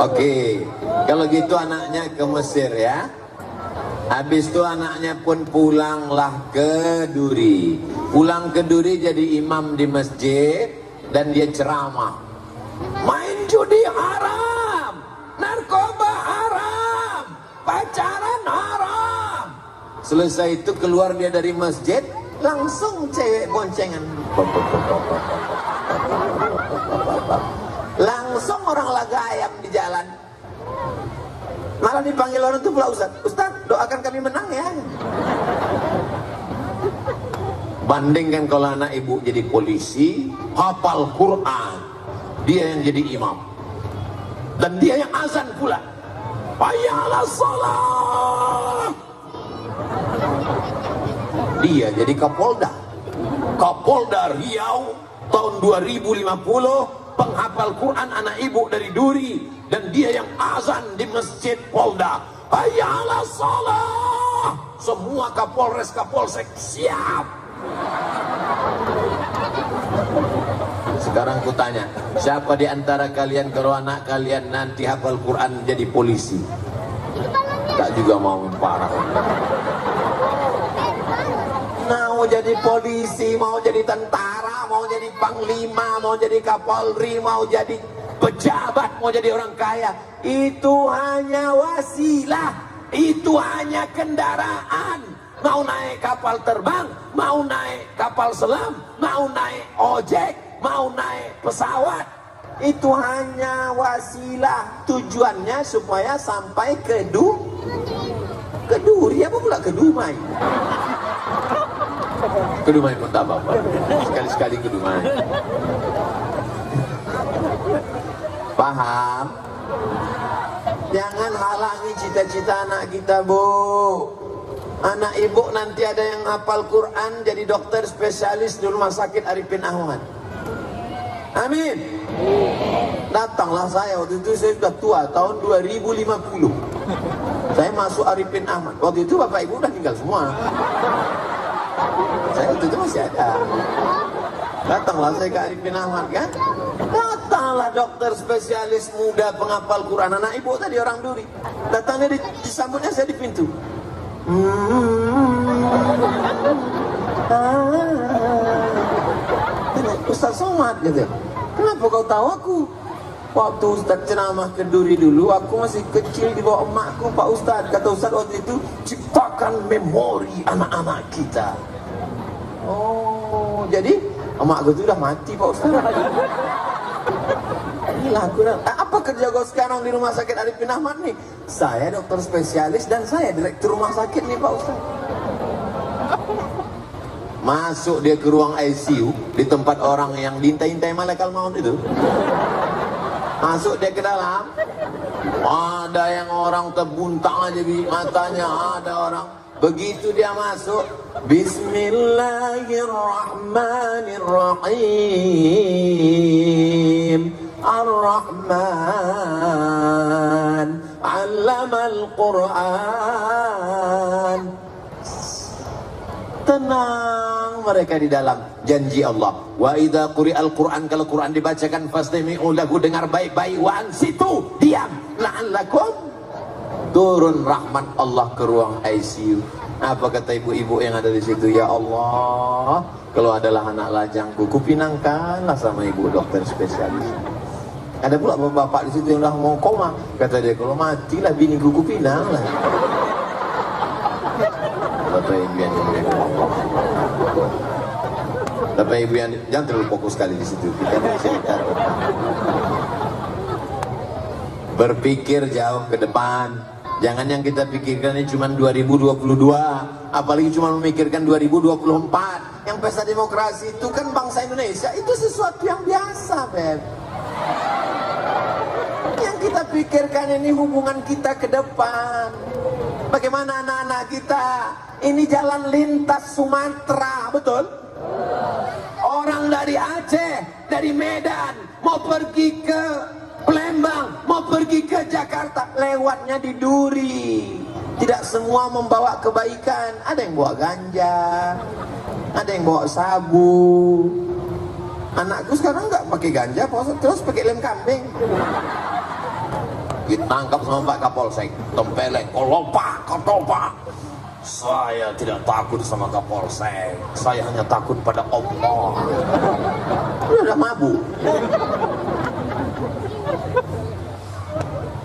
Oke, kalau gitu anaknya ke Mesir ya. Habis itu anaknya pun pulanglah ke Duri. Pulang ke Duri jadi imam di masjid. Dan dia ceramah. Main judi haram, narkoba haram, pacaran haram. Selesai itu keluar dia dari masjid, langsung cewek boncengan. Langsung orang laga ayam di jalan. Malah dipanggil orang itu pula Ustaz. Ustaz, doakan kami menang ya. Bandingkan kalau anak ibu jadi polisi, hafal Quran, dia yang jadi imam, dan dia yang azan pula. Hayya 'alas shalah. Dia jadi Kapolda Riau tahun 2050, penghafal Quran anak ibu dari Duri, dan dia yang azan di masjid Polda. Hayya 'alas shalah. Semua Kapolres Kapolsek siap. Sekarang ku tanya, siapa di antara kalian kalau anak kalian nanti hafal Quran jadi polisi? Tak juga mau, parah. jadi polisi, mau jadi tentara, mau jadi panglima, mau jadi kapolri, mau jadi pejabat, mau jadi orang kaya, itu hanya wasilah, itu hanya kendaraan. Mau naik kapal terbang, mau naik kapal selam, mau naik ojek, mau naik pesawat, itu hanya wasilah. Tujuannya supaya sampai ke Duri, apa pula ke Dumai? Ke Dumai pun tak apa-apa, sekali-sekali ke Dumai. Paham? Jangan halangi cita-cita anak kita, Bu. Anak ibu nanti ada yang hafal Quran, jadi dokter spesialis di Rumah Sakit Arifin Ahmad. Amin. Datanglah saya, waktu itu saya sudah tua, tahun 2050. Saya masuk Arifin Ahmad. Waktu itu bapak ibu udah tinggal semua. Saya waktu itu masih ada. Datanglah saya ke Arifin Ahmad kan. Datanglah dokter spesialis muda penghafal Quran. Anak ibu tadi orang Duri. Datangnya disambutnya saya di pintu. Ustaz Somad gitu. Kenapa kau tahu aku? Waktu Ustaz ceramah ke Duri dulu, aku masih kecil di bawah emakku, Pak Ustaz. Kata Ustaz waktu itu, ciptakan memori anak-anak kita. Oh, jadi emakku itu udah mati, Pak Ustaz. Inilah aku. Apa kerja kau sekarang di Rumah Sakit Arifin Ahmad nih? Saya dokter spesialis dan saya direktur rumah sakit nih, Pak Ustaz. Masuk dia ke ruang ICU di tempat orang yang diintai-intai malaikat maut itu. Masuk dia ke dalam. Ada yang orang terbuntang aja di matanya, ada orang. Begitu dia masuk, Bismillahirrahmanirrahim. Ar-Rahman 'allamal Qur'an. Tenang mereka di dalam. Janji Allah, wa idza quri'al Qur'an, kalau Quran dibacakan fastami'u lahu, dengar baik-baik, wa ansitu, diam, la'allakum turun rahmat Allah ke ruang ICU. Apa kata ibu-ibu yang ada di situ? Ya Allah, kalau adalah anak lajangku, kupinangkanlah sama ibu dokter spesialis. Ada pula bapak di situ yang dah mau koma. Kata dia, kalau matilah biniku, kupinang lah. Bapak ibu yang Bapak ibu yang jangan terlalu fokus sekali di situ. Kita cerita. Berpikir jauh ke depan. Jangan yang kita pikirkan ini cuma 2022, apalagi cuma memikirkan 2024. Yang pesta demokrasi itu kan bangsa Indonesia, itu sesuatu yang biasa, Beb. Yang kita pikirkan ini hubungan kita ke depan. Bagaimana anak-anak kita? Ini jalan lintas Sumatera, betul? Orang dari Aceh, dari Medan, mau pergi ke Palembang, mau pergi ke Jakarta, lewatnya di Duri. Tidak semua membawa kebaikan. Ada yang bawa ganja, ada yang bawa sabu. Anakku sekarang nggak pakai ganja, terus pakai lem kambing. Ditangkap sama Pak Kapolsek, tempeleng, kolopak, kotopak. Saya tidak takut sama Kapolsek, saya hanya takut pada Allah. Udah mabuk.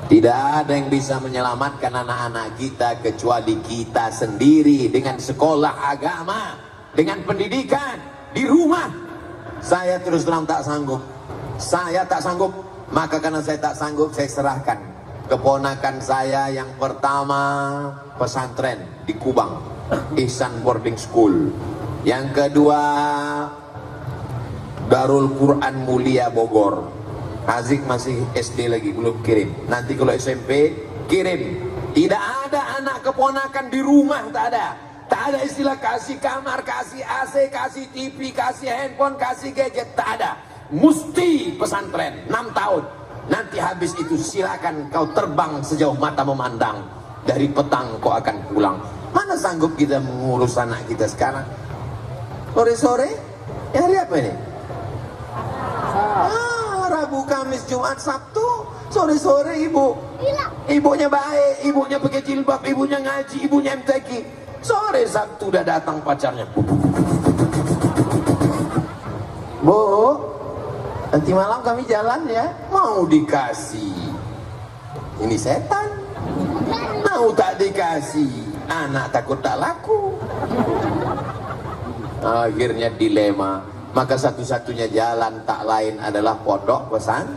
Tidak ada yang bisa menyelamatkan anak-anak kita kecuali kita sendiri, dengan sekolah agama, dengan pendidikan di rumah. Saya terus terang tak sanggup. Saya tak sanggup. Maka karena saya tak sanggup, saya serahkan keponakan saya yang pertama pesantren di Kubang, Ihsan Boarding School. Yang kedua Darul Quran Mulia Bogor. Hazik masih SD lagi, belum kirim. Nanti kalau SMP kirim. Tidak ada anak keponakan di rumah, tak ada. Tak ada istilah kasih kamar, kasih AC, kasih TV, kasih handphone, kasih gadget, tak ada. Mesti pesantren 6 tahun. Nanti habis itu silakan kau terbang sejauh mata memandang. Dari petang kau akan pulang. Mana sanggup kita mengurus anak kita sekarang? Sore-sore? Ya hari apa ini? Rabu, Kamis, Jumat, Sabtu. Sore-sore ibu. Ibunya baik, ibunya pakai jilbab, ibunya ngaji, ibunya MTQ. Sore Sabtu udah datang pacarnya. Bu, nanti malam kami jalan ya. Mau dikasih. Ini setan. Mau tak dikasih, anak takut tak laku. Akhirnya dilema. Maka satu-satunya jalan tak lain adalah pondok pesantren.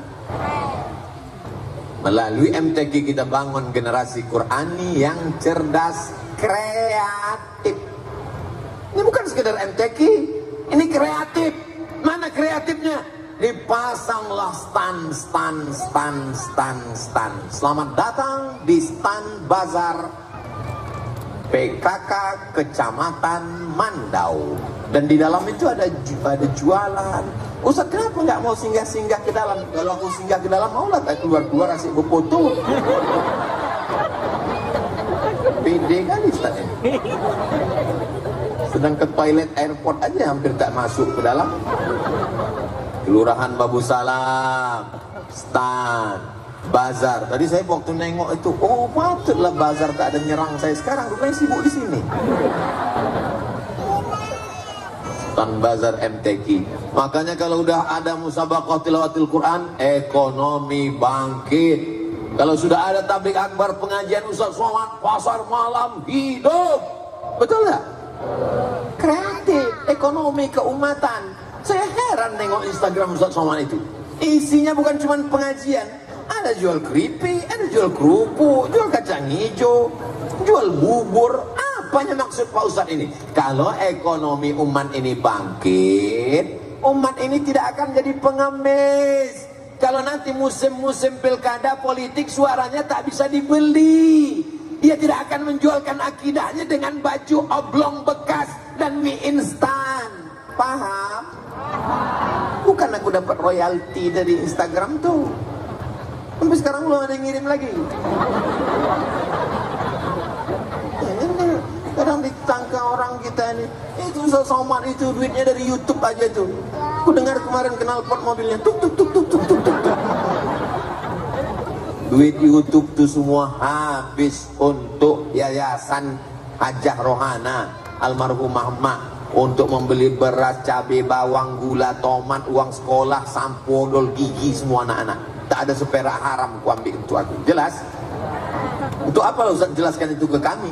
Melalui MTQ kita bangun generasi Qurani yang cerdas, kreatif. Ini bukan sekedar MTQ, ini kreatif. Mana kreatifnya? Dipasanglah stand. Selamat datang di stand bazar PKK Kecamatan Mandau. Dan di dalam itu ada jualan. Ustaz, kenapa nggak mau singgah-singgah ke dalam? Kalau aku singgah ke dalam, maulah tak keluar-keluar asik berfoto. Pede kali Ustaz ini. Sedang ke toilet airport aja hampir tak masuk ke dalam. Kelurahan Babu Salam, stand, bazar. Tadi saya waktu nengok itu, oh patutlah bazar tak ada nyerang saya. Sekarang rupanya sibuk di sini. Stand bazar MTQ. Makanya kalau udah ada musabaqah tilawatil Quran, ekonomi bangkit. Kalau sudah ada tabligh akbar, pengajian Ustaz Somad, pasar malam hidup. Betul nggak? Kreatif, ekonomi keumatan. Saya heran nengok Instagram Ustaz Somad itu. Isinya bukan cuma pengajian. Ada jual keripik, ada jual kerupuk, jual kacang hijau, jual bubur. Apanya maksud Pak Ustaz ini? Kalau ekonomi umat ini bangkit, umat ini tidak akan jadi pengemis. Kalau nanti musim-musim pilkada politik suaranya tak bisa dibeli. Dia tidak akan menjualkan akidahnya dengan baju oblong bekas dan mie instan. Paham? Bukan aku dapat royalti dari Instagram tuh. Sampai sekarang belum ada yang ngirim lagi. Kadang ditangka orang kita ini, itu Ustaz Somad itu duitnya dari YouTube aja tuh. Aku dengar kemarin knalpot mobilnya tuk. Duit YouTube tuh semua habis untuk yayasan Hajah Rohana almarhumah mak, untuk membeli beras, cabai, bawang, gula, tomat, uang sekolah, sampo, dol gigi semua anak-anak. Tak ada seperak haram ku ambil untuk aku. Jelas? Untuk apa lo Ustaz jelaskan itu ke kami?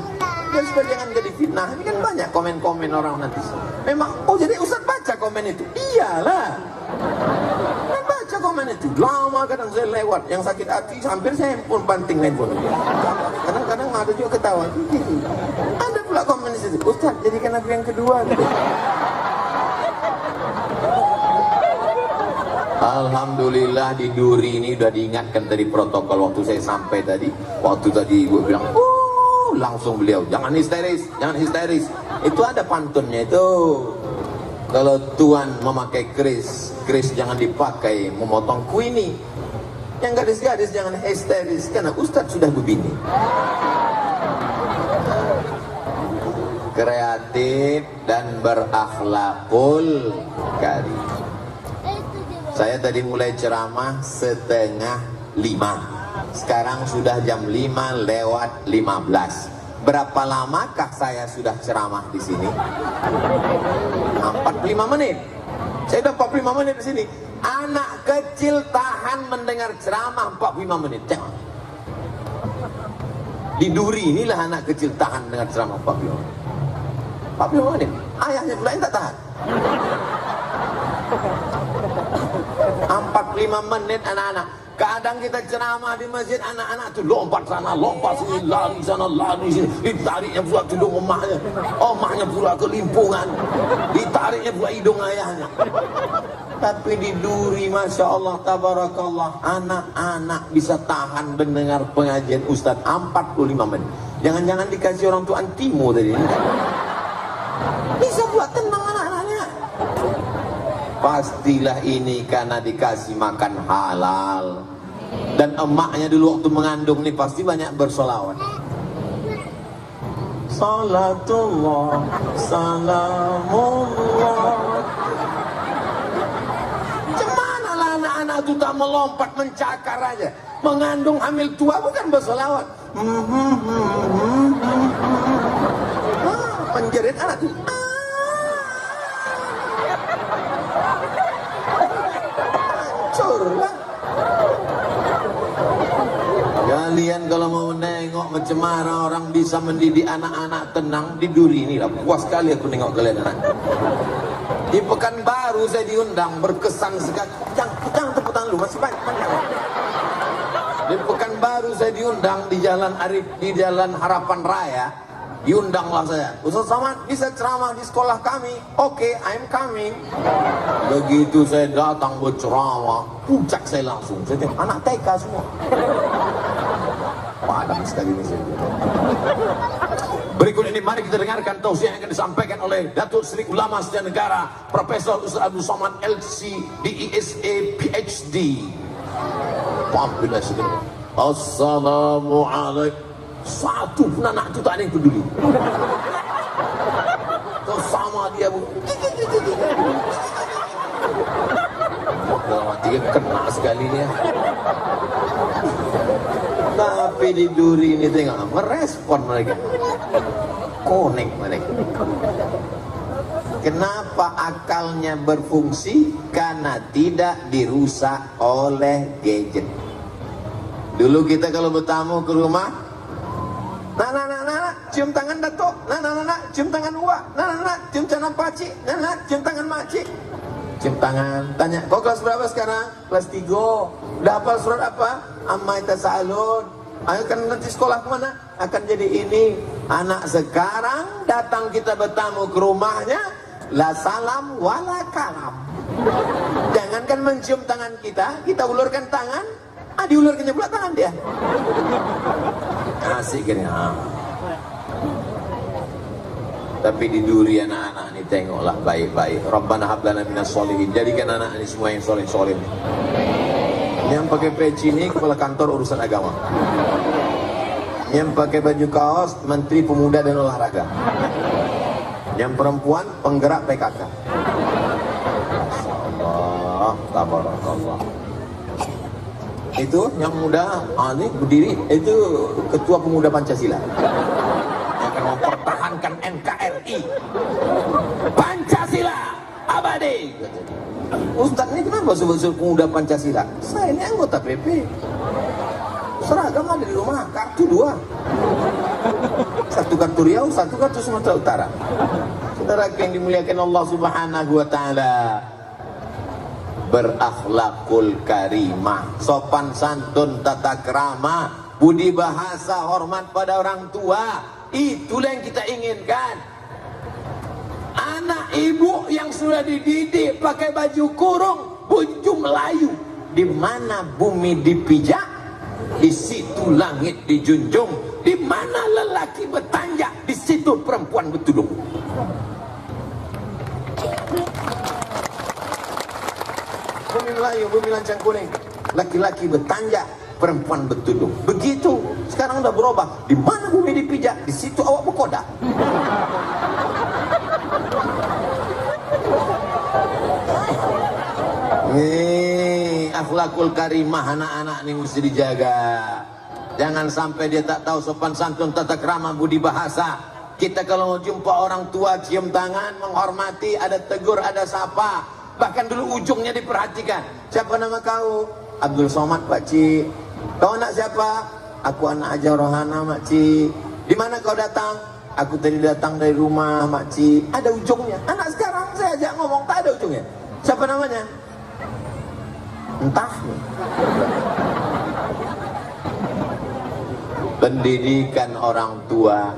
Dan supaya jangan jadi fitnah. Ini kan banyak komen-komen orang nanti. Memang, oh jadi Ustaz baca komen itu? Iyalah. Dan baca komen itu. Lama kadang saya lewat. Yang sakit hati hampir saya handphone banting handphone. Kadang-kadang ada juga ketawa. Ada pula komen di situ. Ustaz jadikan aku yang kedua. Gitu. Alhamdulillah di Duri ini udah diingatkan dari protokol waktu saya sampai tadi. Waktu tadi ibu bilang, langsung beliau, jangan histeris. Itu ada pantunnya itu. Kalau tuan memakai keris jangan dipakai memotong kuini. Yang gadis-gadis jangan histeris, karena Ustadz sudah begini. Kreatif dan berakhlakul karim. Saya tadi mulai ceramah 4:30. Sekarang sudah jam 5:15. Berapa lamakah saya sudah ceramah di sini? 45 menit. Saya sudah 45 menit di sini. Anak kecil tahan mendengar ceramah 45 menit. Jangan. Di Duri inilah anak kecil tahan mendengar ceramah 45 menit. Ayahnya pula yang tak tahan. 45 menit anak-anak. Kadang kita ceramah di masjid, anak-anak tuh lompat sana, lompat sini, lari sana, lari sini. Ditariknya pula tudung emaknya, emaknya pula kelimpungan. Ditariknya pula hidung ayahnya. Tapi di Duri, Masya Allah, Tabarakallah, anak-anak bisa tahan mendengar pengajian Ustadz 45 menit. Jangan-jangan dikasih orang tua antimo tadi. Bisa buat tenang anak-anaknya. Pastilah ini karena dikasih makan halal. Dan emaknya dulu waktu mengandung nih pasti banyak bersolawat. Salatullah, salamullah. Cemana lah anak-anak itu tak melompat mencakar aja. Mengandung hamil tua bukan bersolawat. Menjerit anak itu. Kalian kalau mau nengok macam mana orang bisa mendidik anak-anak tenang di Duri ini lah. Puas sekali aku nengok kalian anak. Di Pekanbaru saya diundang, berkesan sekali. Jangan tepuk tangan lu, masih banyak. Di Pekanbaru saya diundang di Jalan Arif, di Jalan Harapan Raya. Diundanglah saya. Ustaz Somad bisa ceramah di sekolah kami. Oke, I'm coming. Begitu saya datang berceramah, puncak saya langsung. Saya tengok anak TK semua. Padam sekali ini saya. Berikut ini mari kita dengarkan tausiah yang akan disampaikan oleh Datuk Seri Ulama Setia Negara Profesor Ustaz Abdul Somad LC DESA PhD. Assalamualaikum. Satu pun anak itu tak ada yang peduli. Kau sama dia bu. Dalam hati kena sekali dia. Tapi di Duri ini tengok merespon mereka, connect mereka. Kenapa akalnya berfungsi? Karena tidak dirusak oleh gadget. Dulu kita kalau bertamu ke rumah, Nak, cium tangan Datuk. Nak, cium tangan Uwa. Nak, cium tangan Pakcik. Nak, cium tangan Makcik. Cium tangan. Tanya, kau kelas berapa sekarang? Kelas 3. Udah hafal surat apa? Amma Tasa'alun. Ayo kan nanti sekolah kemana? Akan jadi ini. Anak sekarang datang kita bertamu ke rumahnya, la salam wala kalam. Jangankan mencium tangan kita ulurkan tangan, diulurkannya pula tangan dia. Asik kan ya. Tapi di Duri anak-anak ini tengoklah baik-baik. Rabbana hablana minas solihin. Jadikan anak ini semua yang soleh-soleh. Yang pakai peci ini kepala kantor urusan agama. Yang pakai baju kaos Menteri Pemuda dan Olahraga. Yang perempuan penggerak PKK. Masyaallah, tabarakallah. Itu yang muda, ini berdiri, itu ketua pemuda Pancasila yang akan mempertahankan NKRI. Pancasila abadi. Ustaz ini kenapa sebut pemuda Pancasila? Saya ini anggota PP. Seragam ada di rumah, kartu 2. Satu kartu Riau, satu kartu Sumatera Utara. Saudara yang dimuliakan Allah Subhanahu wa taala, berakhlakul karimah, sopan santun, tata krama, budi bahasa, hormat pada orang tua. Itulah yang kita inginkan. Anak ibu yang sudah dididik pakai baju kurung, baju Melayu. Di mana bumi dipijak, di situ langit dijunjung. Di mana lelaki bertanjak, di situ perempuan bertudung. Bumi Melayu, bumi lancang kuning. Laki-laki bertanjak, perempuan bertudung. Begitu. Sekarang udah berubah. Di mana bumi dipijak, di situ awak berkodak. Nih, akhlakul karimah anak-anak ini mesti dijaga. Jangan sampai dia tak tahu sopan santun, tata krama, budi bahasa. Kita kalau mau jumpa orang tua, cium tangan, menghormati, ada tegur, ada sapa. Bahkan dulu ujungnya diperhatikan. Siapa nama kau? Abdul Somad, Pakcik. Kau anak siapa? Aku anak Haja Rohana, Makcik. Di mana kau datang? Aku tadi datang dari rumah, Makcik. Ada ujungnya. Anak sekarang saya ajak ngomong, tak ada ujungnya. Siapa namanya? Entah. Pendidikan orang tua.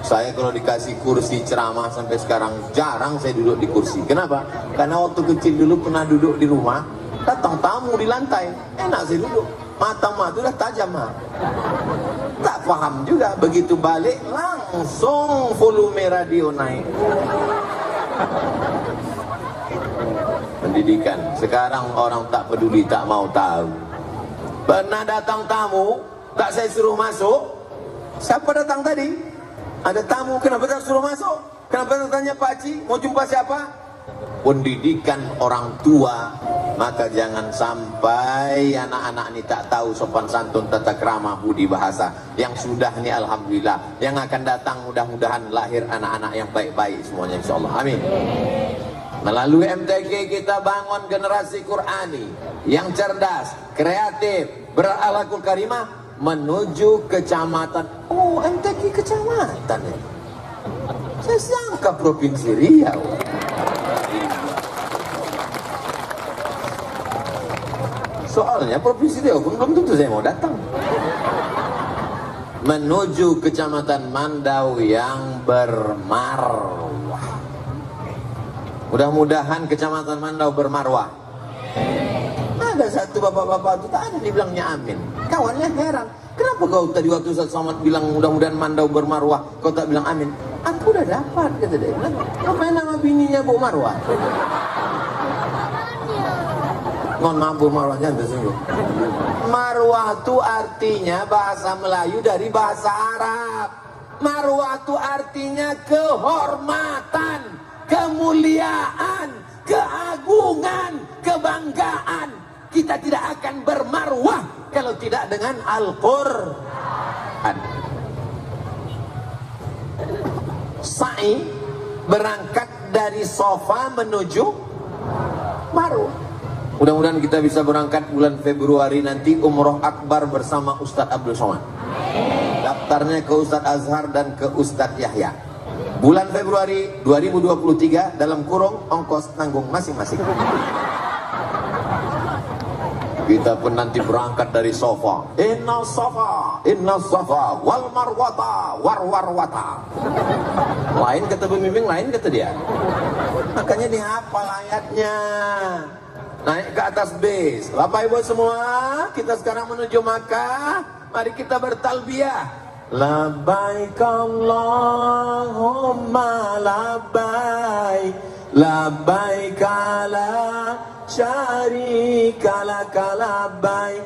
Saya kalau dikasih kursi ceramah sampai sekarang jarang saya duduk di kursi. Kenapa? Karena waktu kecil dulu pernah duduk di rumah, datang tamu di lantai, enak saya duduk. Mata itu udah tajam mah. Tak paham juga, begitu balik langsung volume radio naik. Pendidikan. Sekarang orang tak peduli, tak mau tahu. Pernah datang tamu, tak saya suruh masuk. Siapa datang tadi? Ada tamu, kenapa tak suruh masuk? Kenapa tak tanya Pakcik, mau jumpa siapa? Pendidikan orang tua. Maka jangan sampai anak-anak ini tak tahu sopan santun, tata krama, budi bahasa. Yang sudah ini alhamdulillah. Yang akan datang mudah-mudahan lahir anak-anak yang baik-baik semuanya insyaallah. Amin. Melalui MTQ kita bangun generasi Qurani yang cerdas, kreatif, berakhlakul karimah. menuju kecamatan. Oh, MTQ kecamatan ya. Saya sangka Provinsi Riau. Soalnya Provinsi Riau pun belum tentu saya mau datang. Menuju kecamatan Mandau yang bermarwah. Mudah-mudahan kecamatan Mandau bermarwah. Ada satu bapak-bapak itu tak ada dibilangnya amin. Kawannya heran, kenapa kau tadi waktu Ustaz Somad bilang mudah-mudahan Mandau bermarwah, kau tak bilang amin? Aku udah dapat, kata dia. Apa nama bininya Bu Marwah? Mohon maaf Bu Marwahnya tersinggung. Marwah itu artinya bahasa Melayu dari bahasa Arab. Marwah itu artinya kehormatan, kemuliaan, keagungan, kebanggaan. Kita tidak akan bermarwah kalau tidak dengan Al-Quran. Sa'i berangkat dari Safa menuju Marwah. Mudah-mudahan kita bisa berangkat bulan Februari nanti umroh akbar bersama Ustadz Abdul Somad. Daftarnya ke Ustadz Azhar dan ke Ustadz Yahya. Bulan Februari 2023 dalam kurung ongkos tanggung masing-masing. Kita pun nanti berangkat dari Safa. Inna Safa wal marwata warwata. Lain kata pembimbing, lain kata dia. Makanya dihafal ayatnya. Naik ke atas bis. Bapak Ibu semua, kita sekarang menuju Makkah. Mari kita bertalbiyah. Labbaik Allahumma labbaik, labbaik la syarika laka labbaik,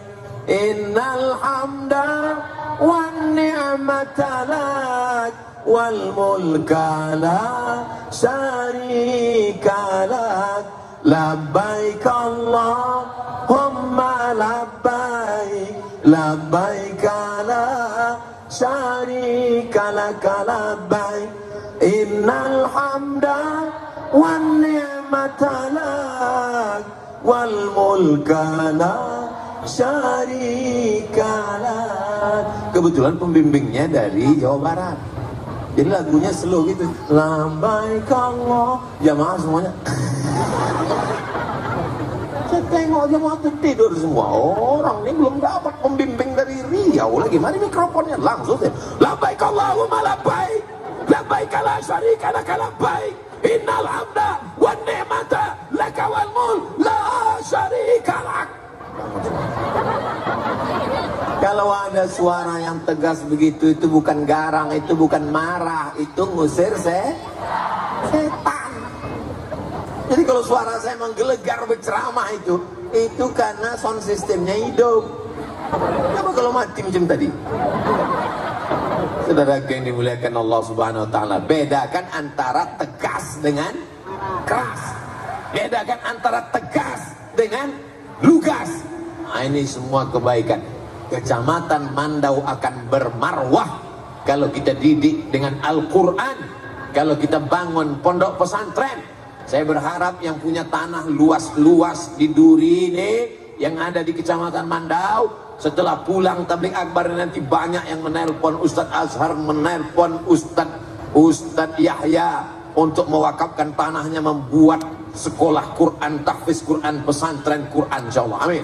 innal hamda wan ni'mata lak wal mulka la syarika lak, labbaik Allahumma labbaik, labbaik la syarika laka labbaik, innal hamda wan ni'mata lak wal mulka la syarika lak. Kebetulan pembimbingnya dari Jawa Barat, jadi lagunya slow gitu. Labbaik Allah, jamaah semuanya. Saya tengok jamaah tidur semua. Orang ini belum dapat pembimbing dari Riau lagi. Mari mikrofonnya langsung deh. Labbaik Allahumma labbaik, labbaik la syarika laka labbaik, innal hamda wan ni'mata laka wal mulk la syarika lak. Kalau ada suara yang tegas begitu, itu bukan garang, itu bukan marah, itu ngusir setan. Jadi kalau suara saya menggelegar berceramah itu karena sound systemnya hidup. Kenapa kalau mati macam tadi? Saudara yang dimuliakan Allah Subhanahu Wa Taala, bedakan antara tegas dengan keras. Bedakan antara tegas dengan lugas. Nah, ini semua kebaikan. Kecamatan Mandau akan bermarwah kalau kita didik dengan Al-Quran, kalau kita bangun pondok pesantren. Saya berharap yang punya tanah luas-luas di Duri ini, yang ada di Kecamatan Mandau, setelah pulang tabligh akbar nanti banyak yang menelpon Ustadz Azhar, menelpon Ustadz Yahya untuk mewakafkan tanahnya, membuat sekolah Quran, tahfiz Quran, pesantren Quran, insyaallah. Amin.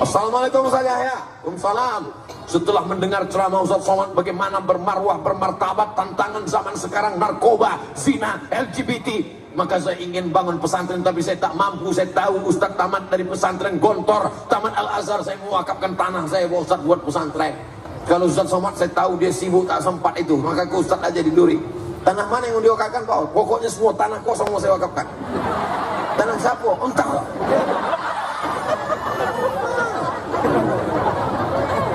Assalamualaikum Ustadz Yahya. Waalaikumsalam. Setelah mendengar ceramah Ustadz Somad bagaimana bermarwah, bermartabat, tantangan zaman sekarang, narkoba, zina, LGBT, maka saya ingin bangun pesantren, tapi saya tak mampu. Saya tahu Ustadz tamat dari pesantren Gontor, tamat Al-Azhar. Saya mewakafkan tanah saya Ustadz buat pesantren. Kalau Ustadz Somad saya tahu dia sibuk tak sempat itu, maka ke Ustadz aja di Duri. Tanah mana yang mau diwakafkan Pak? Pokoknya semua tanah kosong mau saya wakafkan. Tanah siapa? Entah.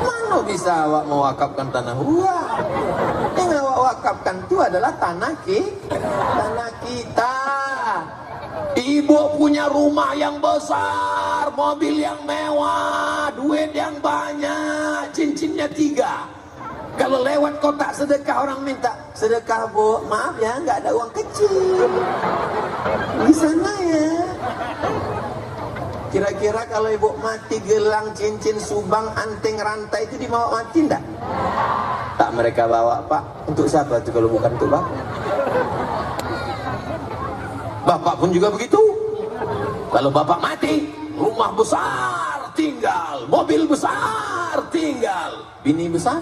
Mana bisa awak mewakafkan tanah? Wah, yang awak wakafkan itu adalah tanah kita. Ibu punya rumah yang besar, mobil yang mewah, duit yang banyak, cincinnya 3. Kalau lewat kotak sedekah orang minta, sedekah Bu, maaf ya nggak ada uang kecil di sana ya. Kira-kira kalau ibu mati gelang, cincin, subang, anting, rantai itu dibawa mati enggak? Tak mereka bawa, Pak. Untuk siapa itu kalau bukan untuk Bapak? Bapak pun juga begitu. Kalau Bapak mati, rumah besar tinggal, mobil besar tinggal, bini besar.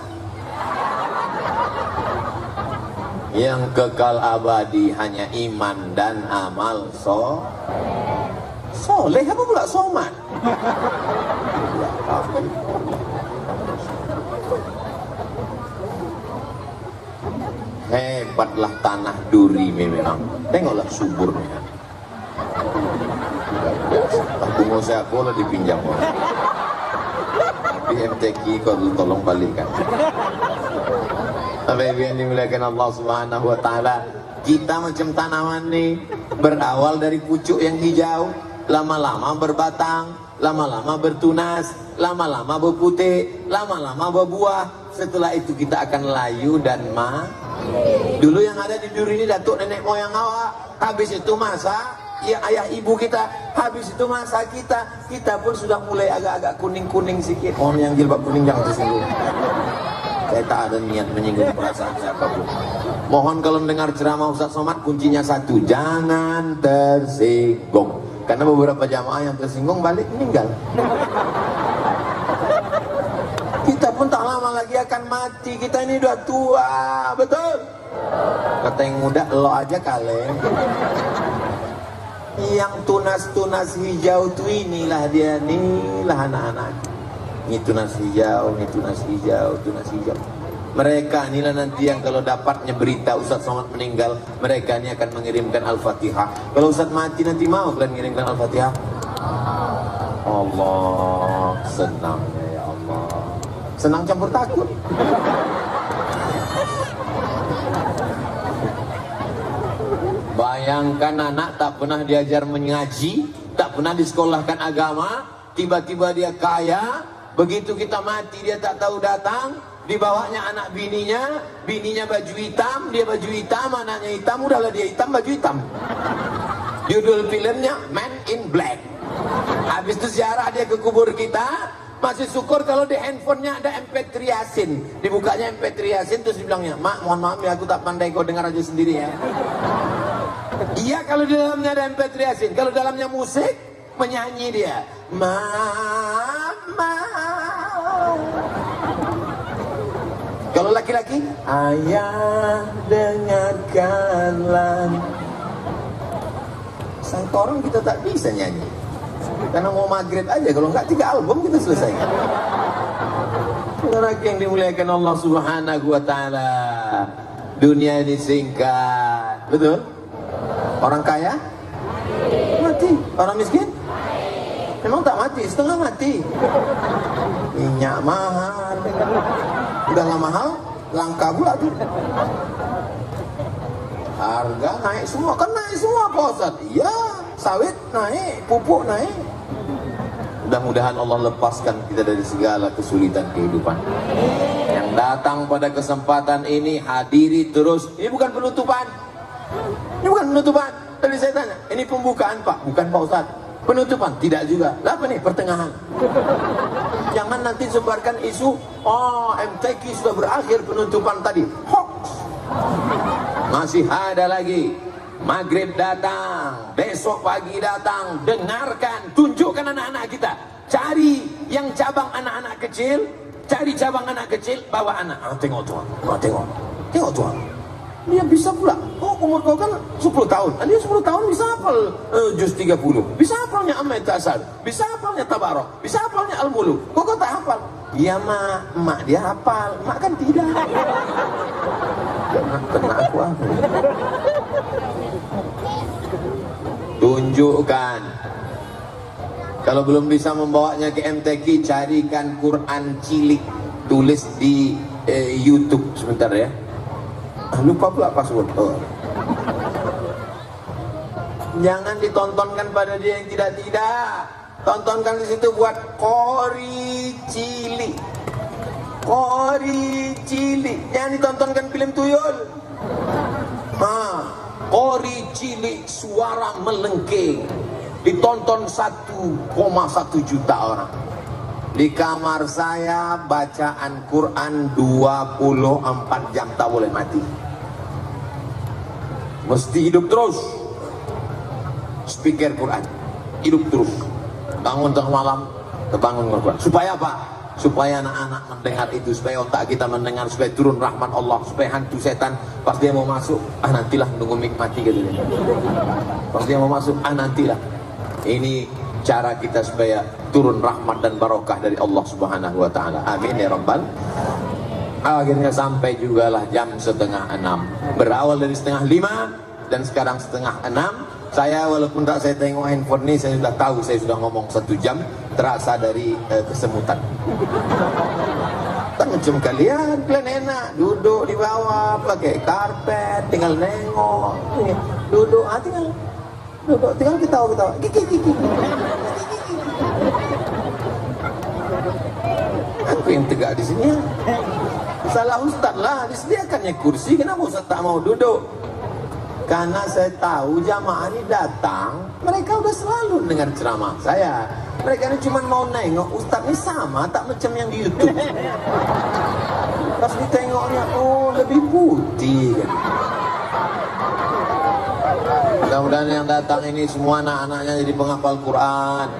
Yang kekal abadi hanya iman dan amal soleh. Apa pula somat? Hebatlah tanah duri memang. Tengoklah suburnya. Aku mau saya boleh dipinjam orang. Tapi MTQ kau tolong balikan. Bapak yang dimuliakan Allah Subhanahu wa taala, kita macam tanaman nih, berawal dari pucuk yang hijau, lama-lama berbatang, lama-lama bertunas, lama-lama berputih, lama-lama berbuah. Setelah itu kita akan layu dan dulu yang ada di duri ini datuk nenek moyang awak, habis itu masa ya ayah ibu kita, habis itu masa kita pun sudah mulai agak-agak kuning-kuning sikit. Mohon yang jilbab kuning jangan tersinggung. Saya tak ada niat menyinggung perasaan siapapun. Mohon kalau mendengar ceramah Ustaz Somad, kuncinya satu, jangan tersinggung. Karena beberapa jamaah yang tersinggung balik meninggal. Kita pun tak lama lagi akan mati. Kita ini udah tua, betul? Kata yang muda, lo aja kalem. Yang tunas-tunas hijau itu inilah dia, inilah anak-anak. Ini tunas hijau, ini tunas hijau, tunas hijau. Mereka inilah nanti yang kalau dapatnya berita Ustaz Somad meninggal, mereka ini akan mengirimkan Al-Fatihah. Kalau Ustaz mati nanti mau kalian mengirimkan Al-Fatihah? Allah, senangnya ya Allah. Senang campur takut. Bayangkan anak tak pernah diajar mengaji, tak pernah disekolahkan agama, tiba-tiba dia kaya, begitu kita mati dia tak tahu datang, dibawanya anak bininya baju hitam, dia baju hitam, anaknya hitam, udahlah dia hitam, baju hitam. Judul filmnya Man in Black. Habis itu ziarah dia ke kubur kita, masih syukur kalau di handphonenya ada MP3 Yasin. Dibukanya MP3 Yasin terus dibilangnya, "Mak, mohon maaf ya aku tak pandai, kau dengar aja sendiri ya." Iya kalau di dalamnya ada MP3 Yasin, kalau dalamnya musik, menyanyi dia. Mama. Kalau laki-laki, ayah dengarkanlah. Sang orang kita tak bisa nyanyi. Karena mau maghrib aja, kalau enggak 3 album kita selesai. Saudara yang dimuliakan Allah Subhanahu wa taala. Dunia ini singkat, betul? Orang kaya mati, orang miskin memang tak mati, setengah mati. Minyak mahal, udah nggak mahal, langka pula tuh. Harga naik semua, kan naik semua Pak Ustaz. Iya, sawit naik, pupuk naik. Mudah-mudahan Allah lepaskan kita dari segala kesulitan kehidupan. Yang datang pada kesempatan ini hadiri terus. Ini bukan penutupan. Ini bukan penutupan. Tadi saya tanya, ini pembukaan Pak? Bukan Pak Ustaz. Penutupan? Tidak juga. Lah apa nih? Pertengahan. Jangan nanti sebarkan isu, oh MTQ sudah berakhir penutupan tadi. Hoax. Masih ada lagi. Maghrib datang, besok pagi datang. Dengarkan, tunjukkan anak-anak kita. Cari yang cabang anak-anak kecil, cari cabang anak kecil, bawa anak. Tengok tuan, tengok tuan. Dia bisa pula. Oh, umur kau kan 10 tahun. Dia 10 tahun bisa hafal juz 30. Bisa hafalnya Amma Tasal. Bisa hafalnya Tabarok. Bisa hafalnya Al-Muluk. Kau tak hafal? Iya mak dia hafal. Mak kan tidak. Kena aku apa? Tunjukkan. Kalau belum bisa membawanya ke MTQ, carikan Quran cilik, tulis di YouTube sebentar ya. Lupa pula password. Jangan ditontonkan pada dia yang tidak. Tontonkan di situ buat Qori cilik. Qori cilik. Jangan ditontonkan film tuyul. Qori cilik suara melengking. ditonton 1,1 juta orang. Di kamar saya bacaan Quran 24 jam, tak boleh mati. Mesti hidup terus. Speaker Quran hidup terus. Bangun tengah malam, terbangun Quran. Supaya apa? Supaya anak-anak mendengar itu, supaya otak kita mendengar, supaya turun rahmat Allah, supaya hantu setan pas dia mau masuk, nantilah nunggu mati gitu. Pas dia mau masuk, nantilah. Ini cara kita supaya turun rahmat dan barokah dari Allah Subhanahu wa taala. Amin ya rabbal. Akhirnya sampai jugalah jam 5:30. Berawal dari 5:30 dan sekarang 5:30. Saya walaupun tak saya tengok handphone ini, saya sudah tahu saya sudah ngomong 1 jam, terasa dari kesemutan. Tak macam kalian enak duduk di bawah pakai karpet, tinggal nengok, duduk, tinggal ketawa, gigi. Aku yang tegak di sini. Salah ustaz lah, disediakannya kursi, kenapa ustaz tak mau duduk? Karena saya tahu jamaah ini datang, mereka udah selalu dengar ceramah saya. Mereka ini cuma mau nengok ustaz ini sama, tak macam yang di YouTube. Pas ditengoknya, oh lebih putih kan. Mudah-mudahan yang datang ini semua anak-anaknya jadi penghafal Quran.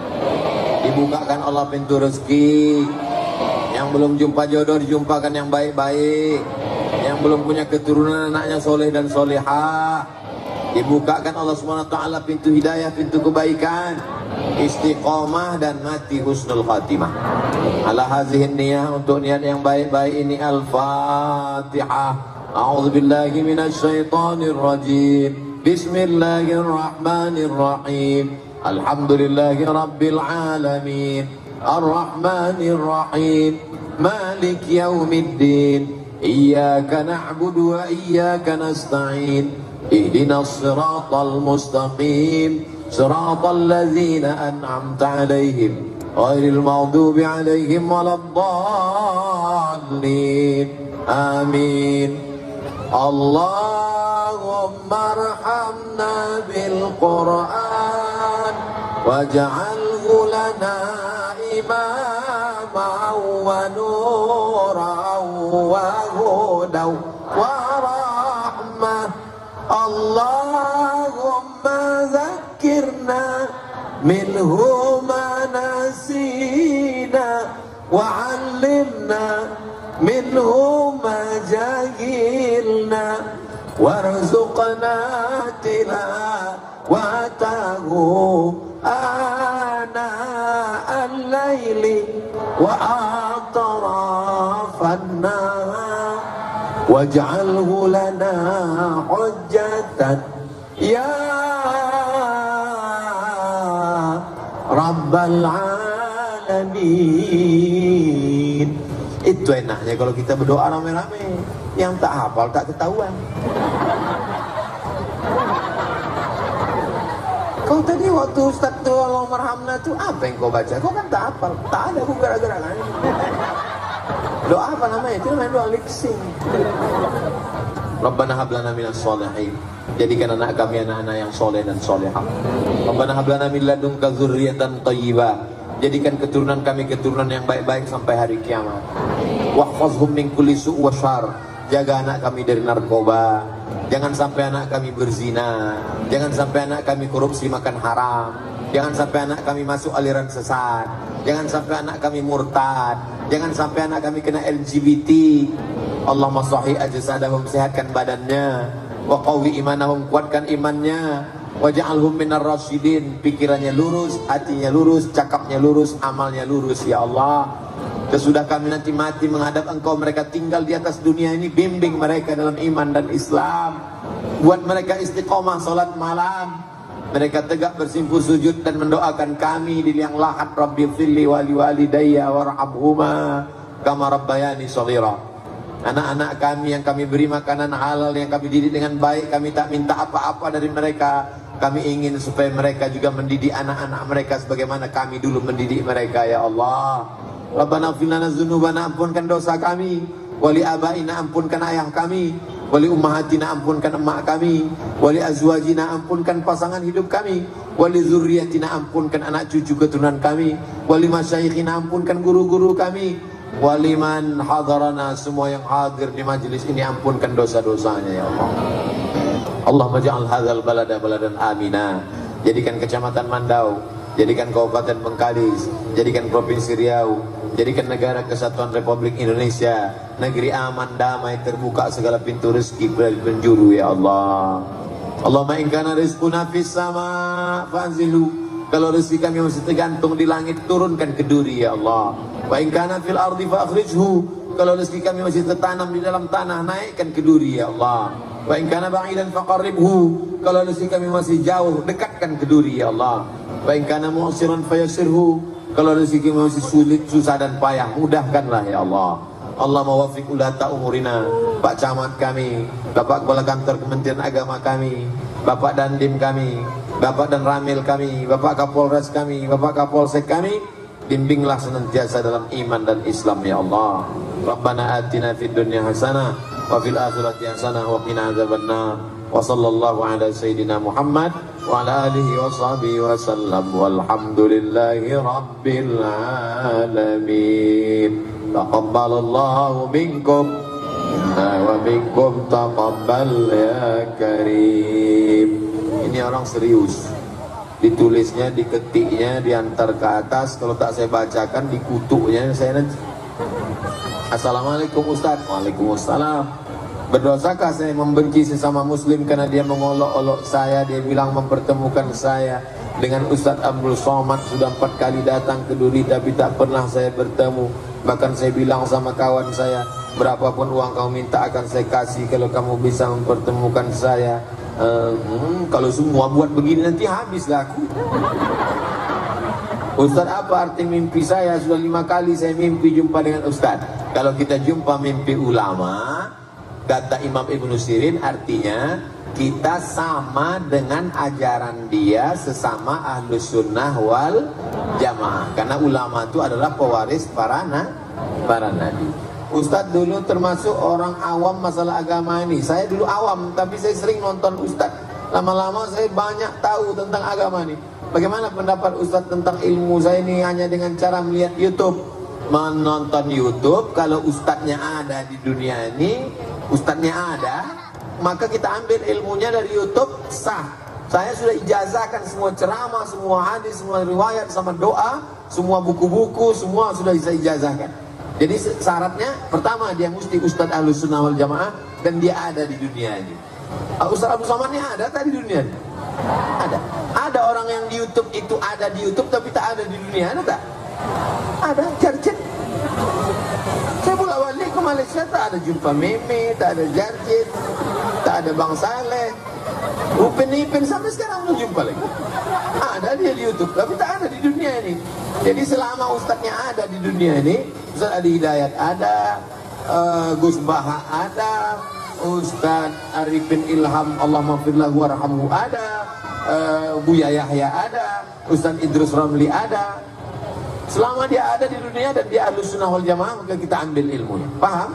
Dibukakan Allah pintu rezeki. Yang belum jumpa jodoh dijumpakan yang baik-baik. Yang belum punya keturunan anaknya soleh dan solehah. Dibukakan Allah SWT pintu hidayah, pintu kebaikan, istiqomah dan mati husnul khatimah. Ala hazihin niyah, untuk niat yang baik-baik ini. Al-Fatihah. A'udzubillahi minasyaitonir rajim. Bismillahirrahmanirrahim. Alhamdulillahi rabbil alamin. Ar-Rahmanir Rahim. Malik yaumiddin. Iyyaka na'budu wa iyyaka nasta'in. اهدنا الصراط المستقيم صراط الذين أنعمت عليهم غير المغضوب عليهم ولا الضالين آمين اللهم ارحمنا بالقرآن واجعله لنا إماما ونورا وهدى ورحمة اللهم ذكرنا منه ما نسينا وعلمنا منه ما جهلنا وارزقنا تلاوته آناء الليل وأطراف النهار واجعله لنا حجة يا رب العالمين. Itu enaknya kalau kita berdoa rame-rame. Yang tak hafal tak ketahuan. Kau tadi waktu Ustaz tu Allah marhamna tu apa yang kau baca? Kau kan tak hafal. Tak ada, aku gara-gara kan. Doa apa namanya? Itu namanya doa liksing. Rabbana hablana minas sholihin. Jadikan anak kami anak-anak yang soleh dan solehah. Rabbana hablana min ladunka dzurriyyatan thayyibah. Jadikan keturunan kami keturunan yang baik-baik sampai hari kiamat. Wahfazhum min kulli su' wa syarr. Jaga anak kami dari narkoba. Jangan sampai anak kami berzina. Jangan sampai anak kami korupsi makan haram. Jangan sampai anak kami masuk aliran sesat. Jangan sampai anak kami murtad. Jangan sampai anak kami kena LGBT. Allahumma sahih ajsadahum, sehatkan badannya. Wa qawi imanahum, kuatkan imannya. Waj'alhum minar rasyidin, pikirannya lurus, hatinya lurus, cakapnya lurus, amalnya lurus ya Allah. Sesudah kami nanti mati menghadap Engkau, mereka tinggal di atas dunia ini, bimbing mereka dalam iman dan Islam. Buat mereka istiqomah salat malam. Mereka tegak bersimpuh sujud dan mendoakan kami di liang lahat. Rabbi fili wali walidayya warhamhuma kama rabbayani shaghira. Anak-anak kami yang kami beri makanan halal, yang kami didik dengan baik, kami tak minta apa-apa dari mereka. Kami ingin supaya mereka juga mendidik anak-anak mereka sebagaimana kami dulu mendidik mereka ya Allah. Rabbana ighfir lana dzunubana, ampunkan dosa kami. Wali abaina, ampunkan ayah kami. wali ummahatina, ampunkan emak kami, wali azwajina, ampunkan pasangan hidup kami, wali zurriyatina, ampunkan anak cucu keturunan kami, wali masyayikhina, ampunkan guru-guru kami, wali man hadarana, semua yang hadir di majlis ini ampunkan dosa-dosanya ya Allah. Allahumma ja'al hadzal balada baladan amina, jadikan kecamatan Mandau, jadikan Kabupaten Bengkalis, jadikan Provinsi Riau, jadikan negara kesatuan Republik Indonesia negeri aman, damai, terbuka segala pintu rezeki dari penjuru ya Allah. Allahumma in kana rizquna fis sama fanzilu, kalau rezeki kami masih tergantung di langit, turunkan ke duri ya Allah. Wa in kana fil ardi fa akhrijhu, kalau rezeki kami masih tertanam di dalam tanah, naikkan ke duri ya Allah. Wa in kana ba'idan faqarribhu, kalau rezeki kami masih jauh, dekatkan ke duri ya Allah. Wa in kana mu'siran fayassirhu, kalau rezeki kami masih sulit, susah dan payah, mudahkanlah ya Allah. Allah mawaffiq ulata umurina, Pak Camat kami, Bapak Kepala Kantor Kementerian Agama kami, Bapak Dandim kami, Bapak dan Ramil kami, Bapak Kapolres kami, Bapak Kapolsek kami, bimbinglah senantiasa dalam iman dan Islam ya Allah. Rabbana atina fid dunya hasanah wa fil akhirati hasanah wa qina adzabannar. Wa sallallahu ala sayyidina Muhammad wa ala alihi wa sahbihi wa sallam, walhamdulillahi rabbil alamin. Taqabbalallahu minkum wa minkum taqabbal ya karim. Ini orang serius, ditulisnya, diketiknya, diantar ke atas, kalau tak saya bacakan dikutuknya saya nanti. Assalamualaikum Ustaz. Waalaikumsalam. Berdosakah saya membenci sesama muslim karena dia mengolok-olok saya, dia bilang mempertemukan saya dengan Ustaz Abdul Somad, sudah 4 kali datang ke Duri tapi tak pernah saya bertemu. Bahkan saya bilang sama kawan saya, berapapun uang kamu minta akan saya kasih kalau kamu bisa mempertemukan saya. Kalau semua buat begini nanti habislah aku. Ustaz, apa arti mimpi saya? Sudah 5 kali saya mimpi jumpa dengan Ustaz. Kalau kita jumpa mimpi ulama, kata Imam Ibnu Sirin, artinya kita sama dengan ajaran dia, sesama ahlus sunnah wal jamaah. Karena ulama itu adalah pewaris para nabi. Ustadz dulu termasuk orang awam masalah agama ini. Saya dulu awam, tapi saya sering nonton Ustadz. Lama-lama saya banyak tahu tentang agama ini. Bagaimana pendapat Ustadz tentang ilmu saya ini hanya dengan cara melihat YouTube? Menonton YouTube, kalau Ustadznya ada di dunia ini, Ustadznya ada, maka kita ambil ilmunya dari YouTube, sah. Saya sudah ijazahkan semua ceramah, semua hadis, semua riwayat, sama doa, semua buku-buku, semua sudah saya ijazahkan. Jadi syaratnya pertama, dia mesti Ustadz Ahlus Sunnah wal Jamaah dan dia ada di dunia ini. Ustadz Abdul Somad ini ada tak di dunia ini? Ada. Ada orang yang di YouTube itu ada di YouTube tapi tak ada di dunia, ada tak? Ada, Jarjit. Saya bolak-balik ke Malaysia, tak ada jumpa Meme, tak ada Jarjit, tak ada Bang Saleh, Upin Ipin, sampai sekarang belum jumpa lagi. Ada dia di YouTube, tapi tak ada di dunia ini. Jadi selama Ustadznya ada di dunia ini, Ustadz Adi Hidayat ada, Gus Baha ada, Ustadz Arifin Ilham Allah maghfirlahu warhamhu ada, Buya Yahya ada, Ustadz Idrus Ramli ada. Selama dia ada di dunia dan dia Ahlus Sunnah wal Jamaah, maka kita ambil ilmunya. Paham?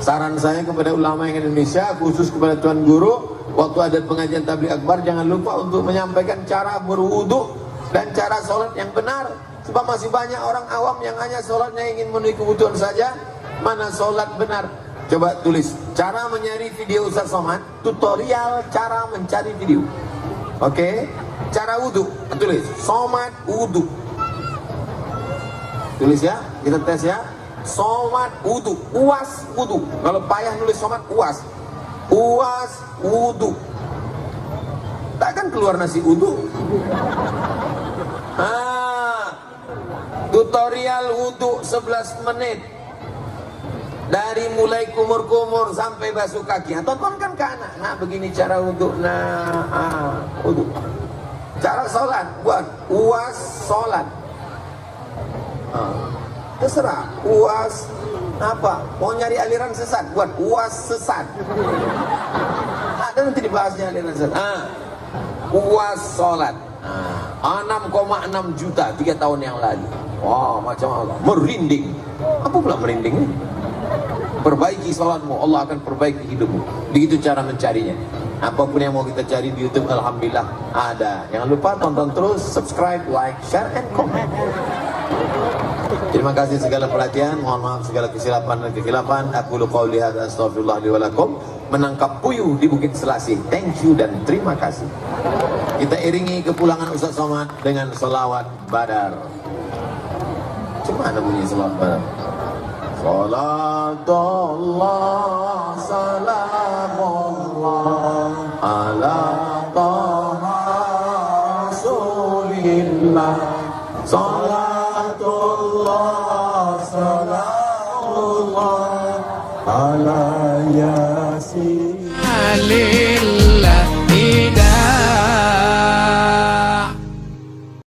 Saran saya kepada ulama yang Indonesia, khusus kepada Tuan Guru, waktu ada pengajian tabligh akbar, jangan lupa untuk menyampaikan cara berwudu dan cara sholat yang benar. Sebab masih banyak orang awam yang hanya sholatnya ingin memenuhi kebutuhan saja. Mana sholat benar? Coba tulis cara mencari video Ustaz Somad, tutorial cara mencari video. Oke? Cara wudu, tulis Somad wudu. Tulis ya, kita tes ya. Somad wudu, uas wudu. Kalau payah nulis Somad, uas. Uas wudu. Takkan keluar nasi wudu. Tutorial wudu 11 menit. Dari mulai kumur-kumur sampai basuh kaki. Tontonkan ke anak. Nah, begini cara wudu. Nah, wudu. Cara sholat, buat uas sholat. Terserah, uas apa? Mau nyari aliran sesat, buat uas sesat. Ada nanti dibahasnya aliran sesat. Uas sholat. 6,6 juta 3 tahun yang lalu. Wah, macam Allah. Merinding. Apa pula merinding ini? perbaiki salatmu, Allah akan perbaiki hidupmu. Begitu cara mencarinya. Apapun yang mau kita cari di YouTube, alhamdulillah ada. Jangan lupa tonton terus, subscribe, like, share, and comment. Terima kasih segala perhatian, mohon maaf segala kesilapan dan kekilapan. Aku qouli hadza astaghfirullah li wa lakum. Menangkap puyuh di Bukit Selasih. Thank you dan terima kasih. Kita iringi kepulangan Ustaz Somad dengan selawat Badar. Gimana bunyi selawat Badar? Salatullah salamullah ala taha rasulillah.